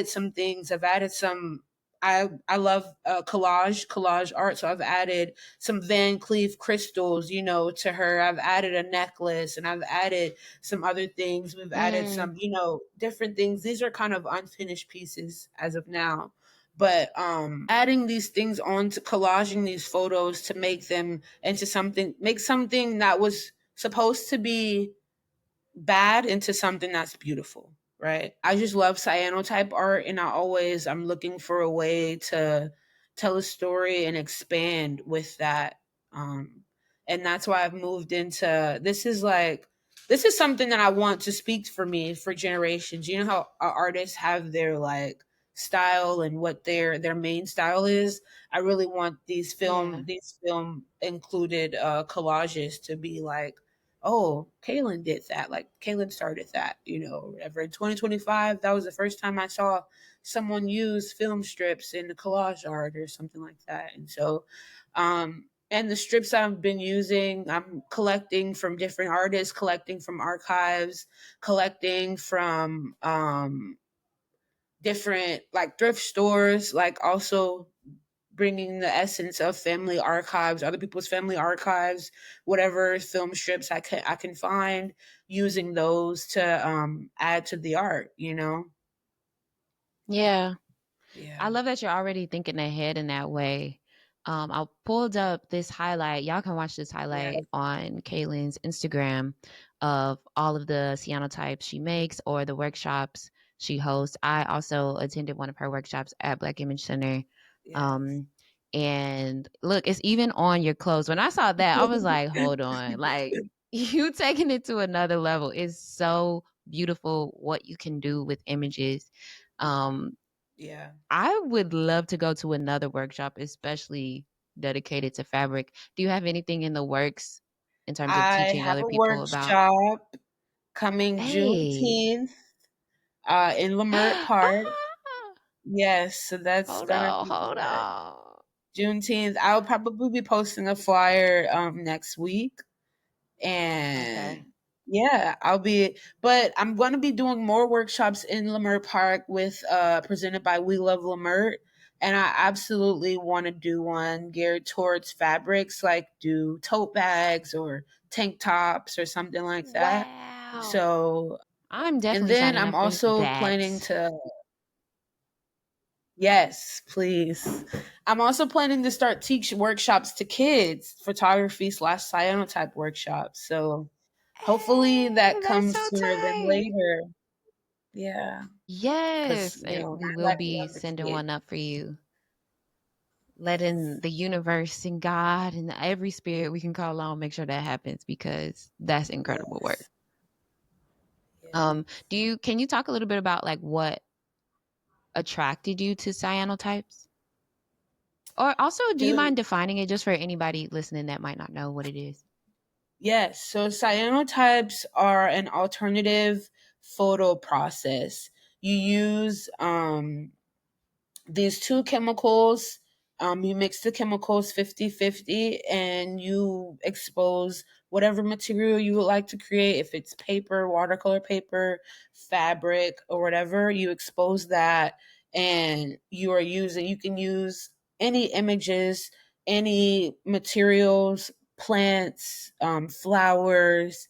some things. I've added some I love collage art, so I've added some Van Cleef crystals, to her. I've added a necklace, and I've added some other things. We've added Mm. some, different things. These are kind of unfinished pieces as of now, but adding these things on to collaging these photos to make them into something that was supposed to be bad into something that's beautiful, right? I just love cyanotype art, and I'm looking for a way to tell a story and expand with that. And that's why I've moved into this is something that I want to speak for me for generations. You know how artists have their like style and what their main style is. I really want Yeah. these film included collages to be like, oh, Kalynn did that. Like Kalynn started that, whatever. In 2025, that was the first time I saw someone use film strips in the collage art or something like that. And so, and the strips I've been using, I'm collecting from different artists, collecting from archives, collecting from different like thrift stores, like also bringing the essence of family archives, other people's family archives, whatever film strips I can find, using those to add to the art. Yeah. Yeah. I love that you're already thinking ahead in that way. I pulled up this highlight. Y'all can watch this Yeah. highlight on Kaylynn's Instagram of all of the cyanotypes she makes or the workshops she hosts. I also attended one of her workshops at Black Image Center. Yes. Um, and look, it's even on your clothes. When I saw that, I was like, hold on, like you taking it to another level. It's so beautiful what you can do with images. Um, Yeah. I would love to go to another workshop, especially dedicated to fabric. Do you have anything in the works in terms of I teaching have other a people about? workshop coming Hey. Juneteenth in Leimert Park. Ah, Yes, so that's hold gonna on, be hold good. on. Juneteenth. I'll probably be posting a flyer next week. Okay. And yeah, but I'm going to be doing more workshops in Leimert Park with presented by We Love Leimert. And I absolutely want to do one geared towards fabrics, like do tote bags or tank tops or something like that. Wow. So, I'm and definitely then signing I'm up for also planning that. to, yes, please. I'm also planning to start teach workshops to kids, photography/cyanotype workshops. So hopefully Hey, that that's comes so sooner than tight. later. Yeah, because Yes, we I will like be love the sending kids. one up for you. Letting Yes, the universe and God and every spirit we can call on make sure that happens because that's incredible work. yes, yes. Can you talk a little bit about like what attracted you to cyanotypes? Or also, do you To mind defining it just for anybody listening that might not know what it is? Yes, so cyanotypes are an alternative photo process. You use these two chemicals. You mix the chemicals 50-50, and you expose whatever material you would like to create. If it's paper, watercolor paper, fabric, or whatever, you expose that, and you can use any images, any materials, plants, flowers,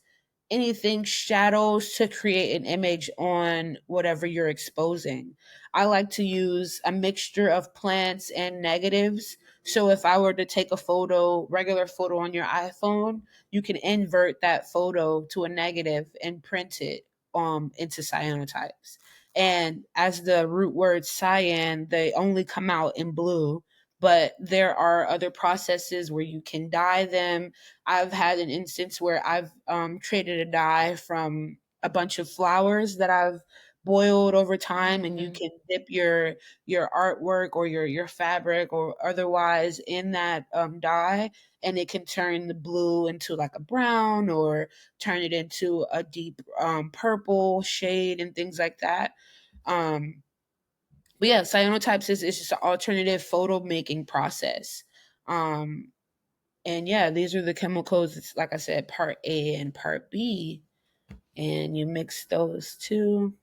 anything, shadows, to create an image on whatever you're exposing. I like to use a mixture of plants and negatives. So if I were to take a regular photo on your iPhone, you can invert that photo to a negative and print it into cyanotypes. And as the root word cyan, they only come out in blue, but there are other processes where you can dye them. I've had an instance where I've traded a dye from a bunch of flowers that I've boiled over time, and you Mm-hmm. can dip your artwork or your fabric or otherwise in that dye, and it can turn the blue into like a brown or turn it into a deep purple shade and things like that. um but yeah, cyanotypes is just an alternative photo making process. um and yeah, these are the chemicals. It's like I said, part A and part B, and you mix those two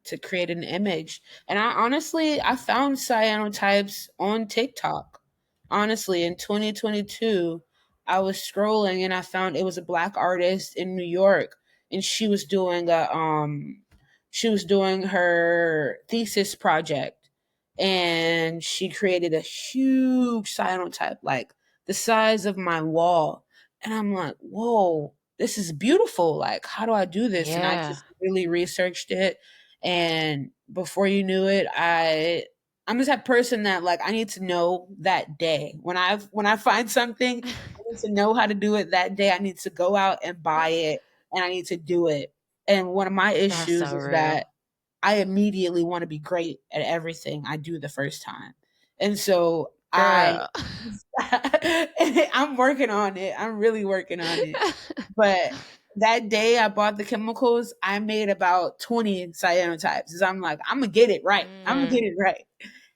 to create an image. And I found cyanotypes on TikTok. Honestly, in 2022, I was scrolling and I found it was a black artist in New York, and she was doing her thesis project, and she created a huge cyanotype like the size of my wall. And I'm like, "Whoa, this is beautiful. Like, how do I do this?" And I Yeah. just really researched it, and before you knew it, I'm just that person that like I need to know that day. When I find something, I need to know how to do it that day. I need to go out and buy it, and I need to do it. And one of my That's issues so is real. that I immediately want to be great at everything I do the first time. And so I Girl. I'm working on it. I'm really working on it. But that day I bought the chemicals, I made about 20 cyanotypes. 'Cause I'm like, I'm gonna get it right. I'm gonna Mm, get it right.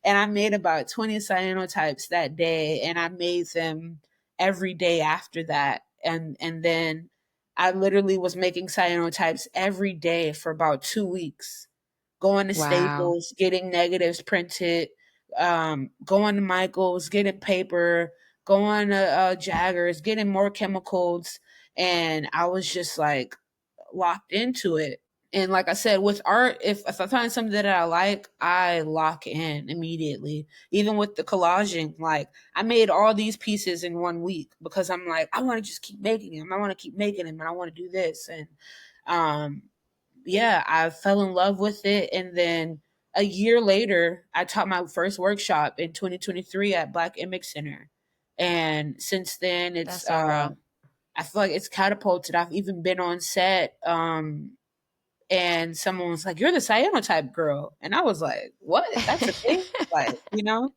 And I made about 20 cyanotypes that day, and I made them every day after that. And then I literally was making cyanotypes every day for about 2 weeks, going to wow. Staples, getting negatives printed, going to Michael's, getting paper, going to Jaggers, getting more chemicals. And I was just like locked into it. And like I said, with art, if I find something that I like, I lock in immediately. Even with the collaging, like I made all these pieces in 1 week because I'm like, I want to just keep making them. I want to keep making them, and I want to do this. And um, yeah, I fell in love with it. And then a year later, I taught my first workshop in 2023 at Black Image Center. And since then, That's so real. I feel like it's catapulted. I've even been on set, and someone was like, "You're the cyanotype girl," and I was like, "What? That's a thing?" Like, you know.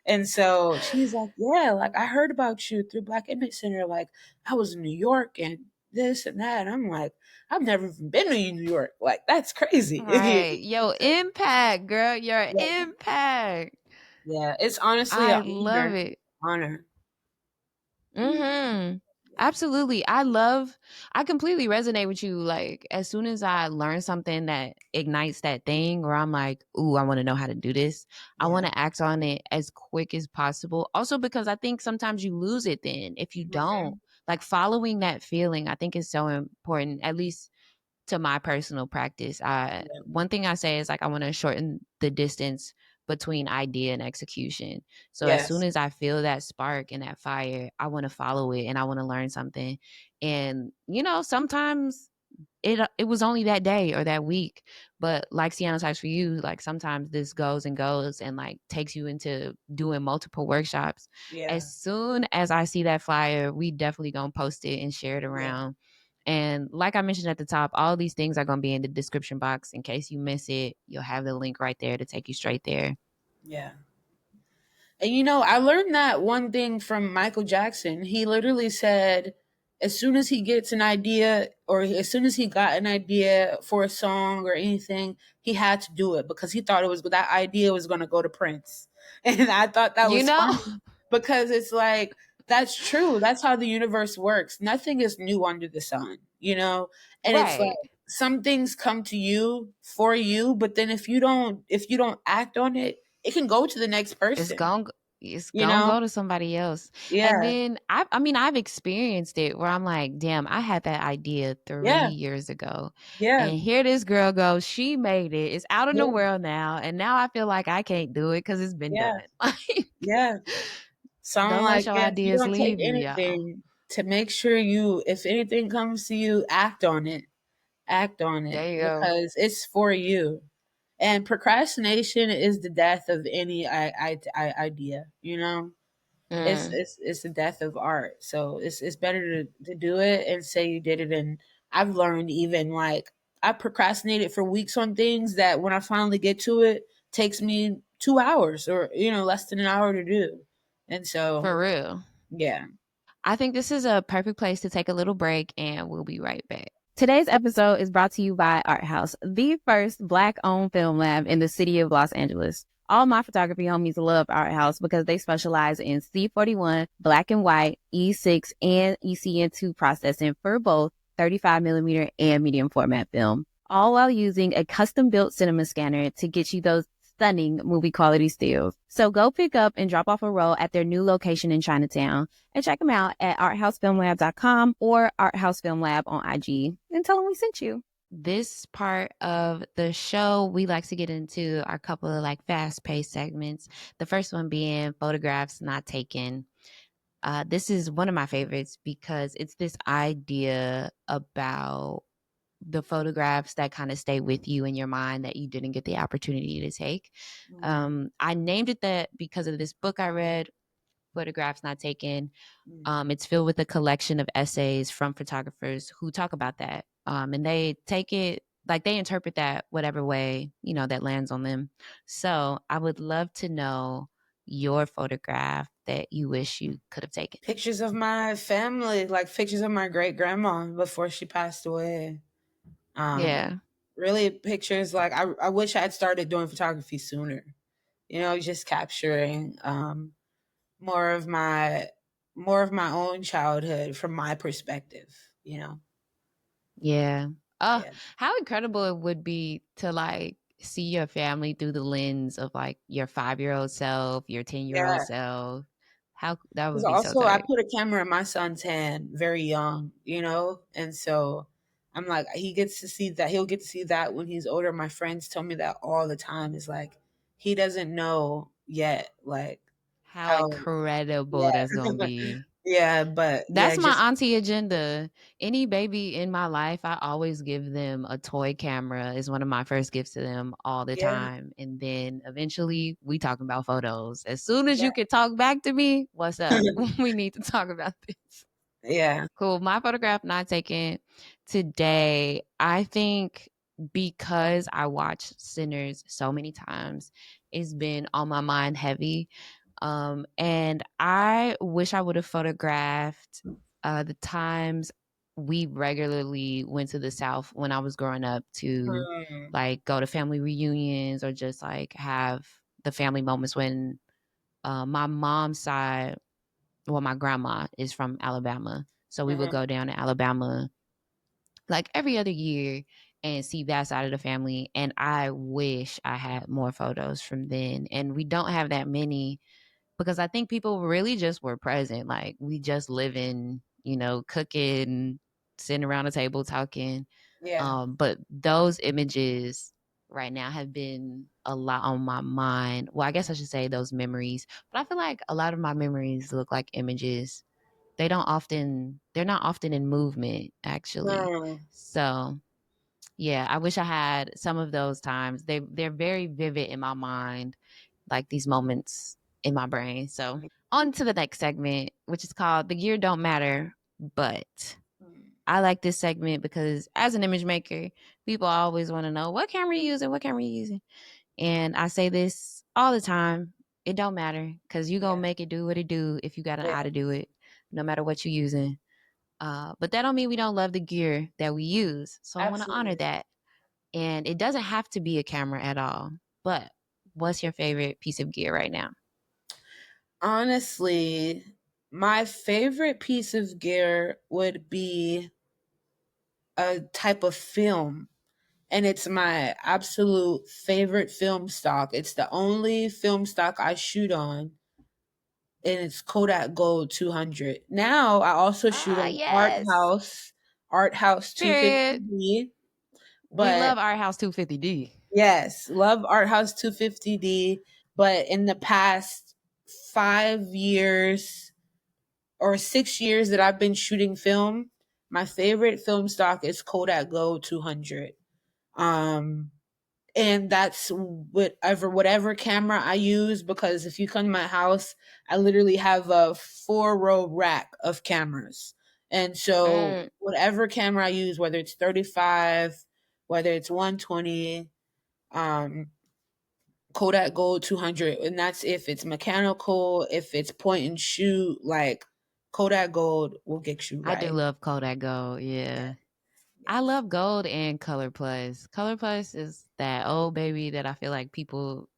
And so she's like, "Yeah, like I heard about you through Black Image Center. Like I was in New York and this and that." And I'm like, "I've never even been to New York. Like that's crazy." Right. Yo, impact, girl. Your Yeah, impact. yeah. It's honestly I an love it. honor. Mhm. Absolutely. I completely resonate with you. Like, as soon as I learn something that ignites that thing where I'm like, "Ooh, I wanna know how to do this," I Yeah. wanna act on it as quick as possible. Also because I think sometimes you lose it then if you don't. Mhm. Like, following that feeling, I think is so important, at least to my personal practice. I Yeah. One thing I say is like I want to shorten the distance between idea and execution. So as soon Yes. as I feel that spark and that fire, I want to follow it and I want to learn something. And sometimes it was only that day or that week, but like Sienna types for you, like sometimes this goes and goes and like takes you into doing multiple workshops. Yeah. As soon as I see that flyer, we definitely gonna post it and share it Yeah. around. And like I mentioned at the top, all these things are gonna be in the description box in case you miss it. You'll have the link right there to take you straight there. Yeah. And I learned that one thing from Michael Jackson. He literally said, as soon as he gets an idea, or as soon as he got an idea for a song or anything, he had to do it because he thought it was that idea was going to go to Prince. And I thought that You was know? funny because it's like, that's true. That's how the universe works. Nothing is new under the sun. And it's like Right. some things come to you for you, but then if you don't act on it, it can go to the next It's person. gon' it's You gonna know? go to somebody else. And Yeah. then I've experienced it where I'm like, "Damn, I had that idea 3 Yeah. years ago, Yeah. and here this girl goes. She made it. It's out in the Yeah. world now, and now I feel like I can't do it because 'cause it's been done." Yeah. Like, Yeah. So I'm don't let like, your yeah, if you ideas don't take leave you, y'all. anything, to make sure if anything comes to you, act on it. Act on it There you go. because it's for you. And procrastination is the death of any idea. It's Mm. it's it's the death of art. So it's better to do it and say you did it. And I've learned even like I procrastinated for weeks on things that when I finally get to it, takes me 2 hours or less than an hour to do. And so For real. yeah. I think this is a perfect place to take a little break, and we'll be right back. Today's episode is brought to you by Arthouse, the first Black-owned film lab in the city of Los Angeles. All my photography homies love Arthouse because they specialize in C41, black and white, E6, and ECN2 processing for both 35 millimeter and medium format film, all while using a custom-built cinema scanner to get you those stunning movie quality stills. So go pick up and drop off a roll at their new location in Chinatown and check them out at arthousefilmlab.com or Arthouse Film Lab on IG and tell them we sent you. This part of the show, we like to get into our couple of like fast-paced segments. The first one being photographs not taken. This is one of my favorites because it's this idea about the photographs that kind of stay with you in your mind that you didn't get the opportunity to take. I named it that because of this book I read, Photographs Not Taken. It's filled with a collection of essays from photographers who talk about that. And they take it, like they interpret that whatever way, that lands on them. So I would love to know your photograph that you wish you could have taken. Pictures of my family, like pictures of my great grandma before she passed away. Yeah. Really pictures, like I wish I had started doing photography sooner. Just capturing more of my own childhood from my perspective. Yeah. Oh, Yeah. how incredible it would be to like see your family through the lens of like your 5-year-old self, your 10-year-old Yeah. self. How that Because would be so also I tight. put a camera in my son's hand very young, and so I'm like, he'll get to see that when he's older. My friends tell me that all the time. Is like he doesn't know yet, like How how. incredible that's gonna Yeah. be. Yeah, but yeah, That's my just auntie agenda. Any baby in my life, I always give them a toy camera is one of my first gifts to them all the yeah, time. And then eventually we talking about photos. As soon as yeah. you can talk back to me, what's up? We need to talk about this. Yeah. Cool. My photograph not taken today. I think because I watched Sinners so many times, it's been on my mind heavy. And I wish I would have photographed the times we regularly went to the South when I was growing up to Hmm. like go to family reunions or just like have the family moments when my mom's side, well, my grandma is from Alabama. So we would Mhm. go down to Alabama like every other year and see that side of the family. And I wish I had more photos from then. And we don't have that many because I think people really just were present. Like we just living, cooking, sitting around a table talking. Yeah. But those images right now have been a lot on my mind. Well, I guess I should say those memories. But I feel like a lot of my memories look like images. They're not often in movement actually. Hmm. So yeah, I wish I had some of those times. They're very vivid in my mind, like these moments in my brain. So on to the next segment, which is called The Gear Don't Matter, but I like this segment because as an image maker, people always want to know what camera you using, what camera you using. And I say this all the time. It don't matter because you gonna Yeah. make it do what it do if you got an Yeah. eye to do it, no matter what you're using. But that don't mean we don't love the gear that we use. So I want to honor Absolutely. that. And it doesn't have to be a camera at all. But what's your favorite piece of gear right now? Honestly, my favorite piece of gear would be a type of film, and it's my absolute favorite film stock. It's the only film stock I shoot on, and it's Kodak Gold 200. Now I also shoot Ah, on yes. Arthouse Period. 250D, We but love our house 250D. yes, love Arthouse 250D. But in the past 5 years or 6 years that I've been shooting film, my favorite film stock is Kodak Go 200. Um, and that's whatever camera I use, because if you come to my house, I literally have a 4-row rack of cameras. And so Mm, whatever camera I use, whether it's 35 whether it's 120, um, Kodak Gold 200, and that's if it's mechanical, if it's point and shoot, like Kodak Gold will get you I do right. love Kodak Gold. Yeah, Yeah. I yes. love gold and Color Plus. Color Plus is that old baby that I feel like people,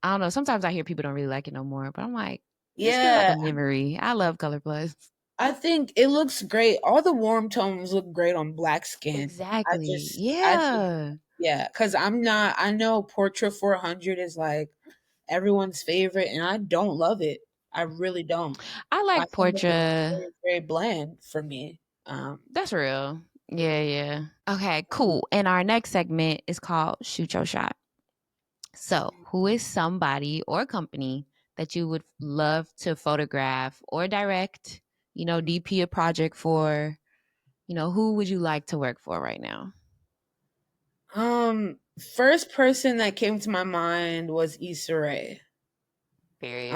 I don't know, sometimes I hear people don't really like it no more, but I'm like, it still like Yeah, a memory. I love Color Plus. I think it looks great. All the warm tones look great on black skin. Exactly. I just, Yeah. yeah, because I'm not, I know Portrait 400 is like everyone's favorite, and I don't love it. I really don't. I I like think it's Portra. very, very bland for me. That's real. Yeah, yeah. Okay, cool. And our next segment is called Shoot Your Shot. So, who is somebody or company that you would love to photograph or direct, DP a project for? Who would you like to work for right now? First person that came to my mind was Issa Rae. Period.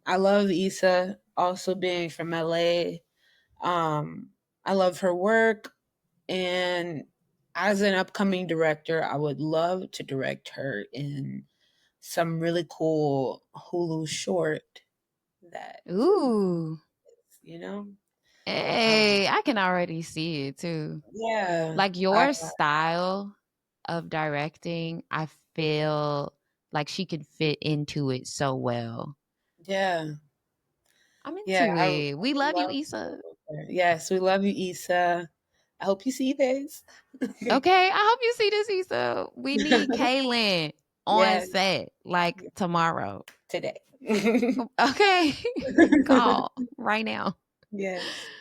I love Issa, also being from LA. I love her work, and as an upcoming director, I would love to direct her in some really cool Hulu short that, Ooh. you know, Hey, I can already see it too. yeah, Like I, your style of directing, I feel like she could fit into it so well. yeah, I'm yeah, into I it. We would love you, love to Issa. work with her. Yes, we love you, Issa. I hope you see this. Okay, I hope you see this, Issa. We need Kalynn on Yes, set like tomorrow. today. Okay, call right now. Yes.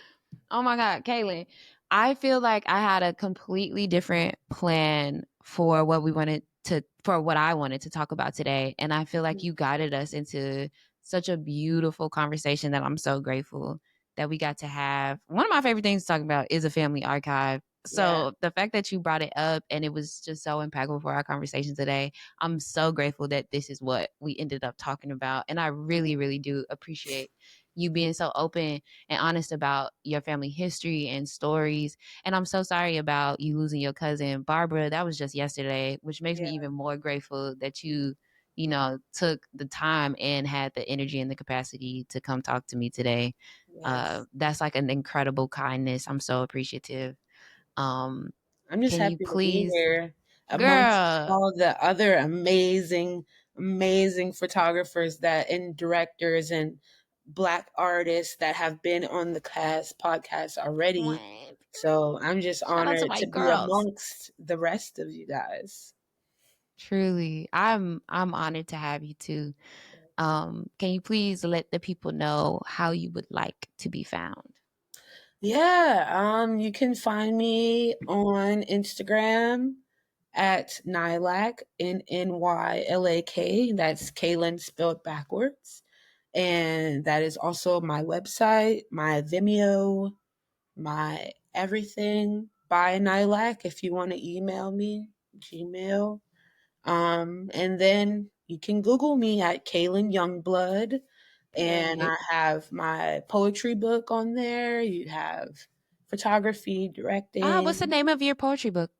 Oh my God, Kaylin, I feel like I had a completely different plan for what I wanted to talk about today. And I feel like you guided us into such a beautiful conversation that I'm so grateful that we got to have. One of my favorite things to talk about is a family archive. Yeah. So the fact that you brought it up and it was just so impactful for our conversation today, I'm so grateful that this is what we ended up talking about. And I really, really do appreciate you being so open and honest about your family history and stories. And I'm so sorry about you losing your cousin Barbara. That was just yesterday, which makes me Yeah. even more grateful that you took the time and had the energy and the capacity to come talk to me today. Yes. That's like an incredible kindness. I'm so appreciative. Um, I'm just can you happy to be please, here amongst girl? all the other amazing, amazing photographers that and directors and black artists that have been on the cast podcast already. So I'm just Shout out to honored my to be girls. amongst the rest of you guys. Truly, I'm honored to have you too. Can you please let the people know how you would like to be found? Yeah, you can find me on Instagram at Nylak, Nynylak. That's Kaylin spelled backwards. And that is also my website, my Vimeo, my everything by Nylak if you want to email me, Gmail. And then you can Google me at Kalynn Youngblood. And Period. I have my poetry book on there. You have photography, What's the directing. name of your poetry book?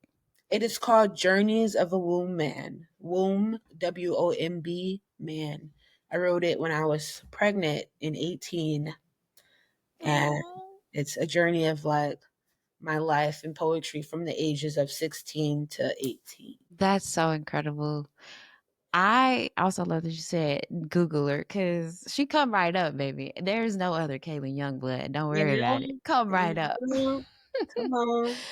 It is called Journeys of a Womb Man. Womb, WOMB, man. I wrote it when I was pregnant in 18. And Oh, it's a journey of like my life in poetry from the ages of 16 to 18. that's so incredible. I also love that you said Google her because she come right up, baby. There's no other Kaylin Youngblood. Don't You worry about it. know? Come right You up. know? Come on.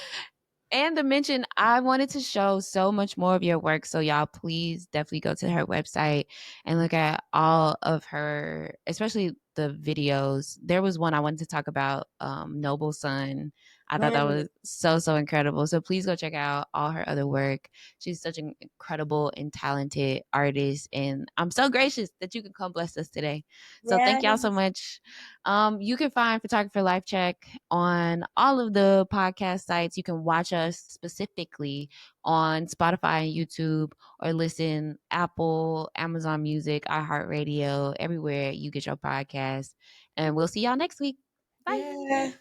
And to mention, I wanted to show so much more of your work. So, y'all, please definitely go to her website and look at all of her, especially the videos. There was one I wanted to talk about, Noble Son. I thought that Mm, was so, so incredible. So, please go check out all her other work. She's such an incredible and talented artist. And I'm so gracious that you could come bless us today. So, thank y'all so yes. much. You can find Photographer Life Check on all of the podcast sites. You can watch us specifically on Spotify and YouTube or listen Apple, Amazon Music, iHeartRadio, everywhere you get your podcast. And we'll see y'all next week. Bye. Yeah.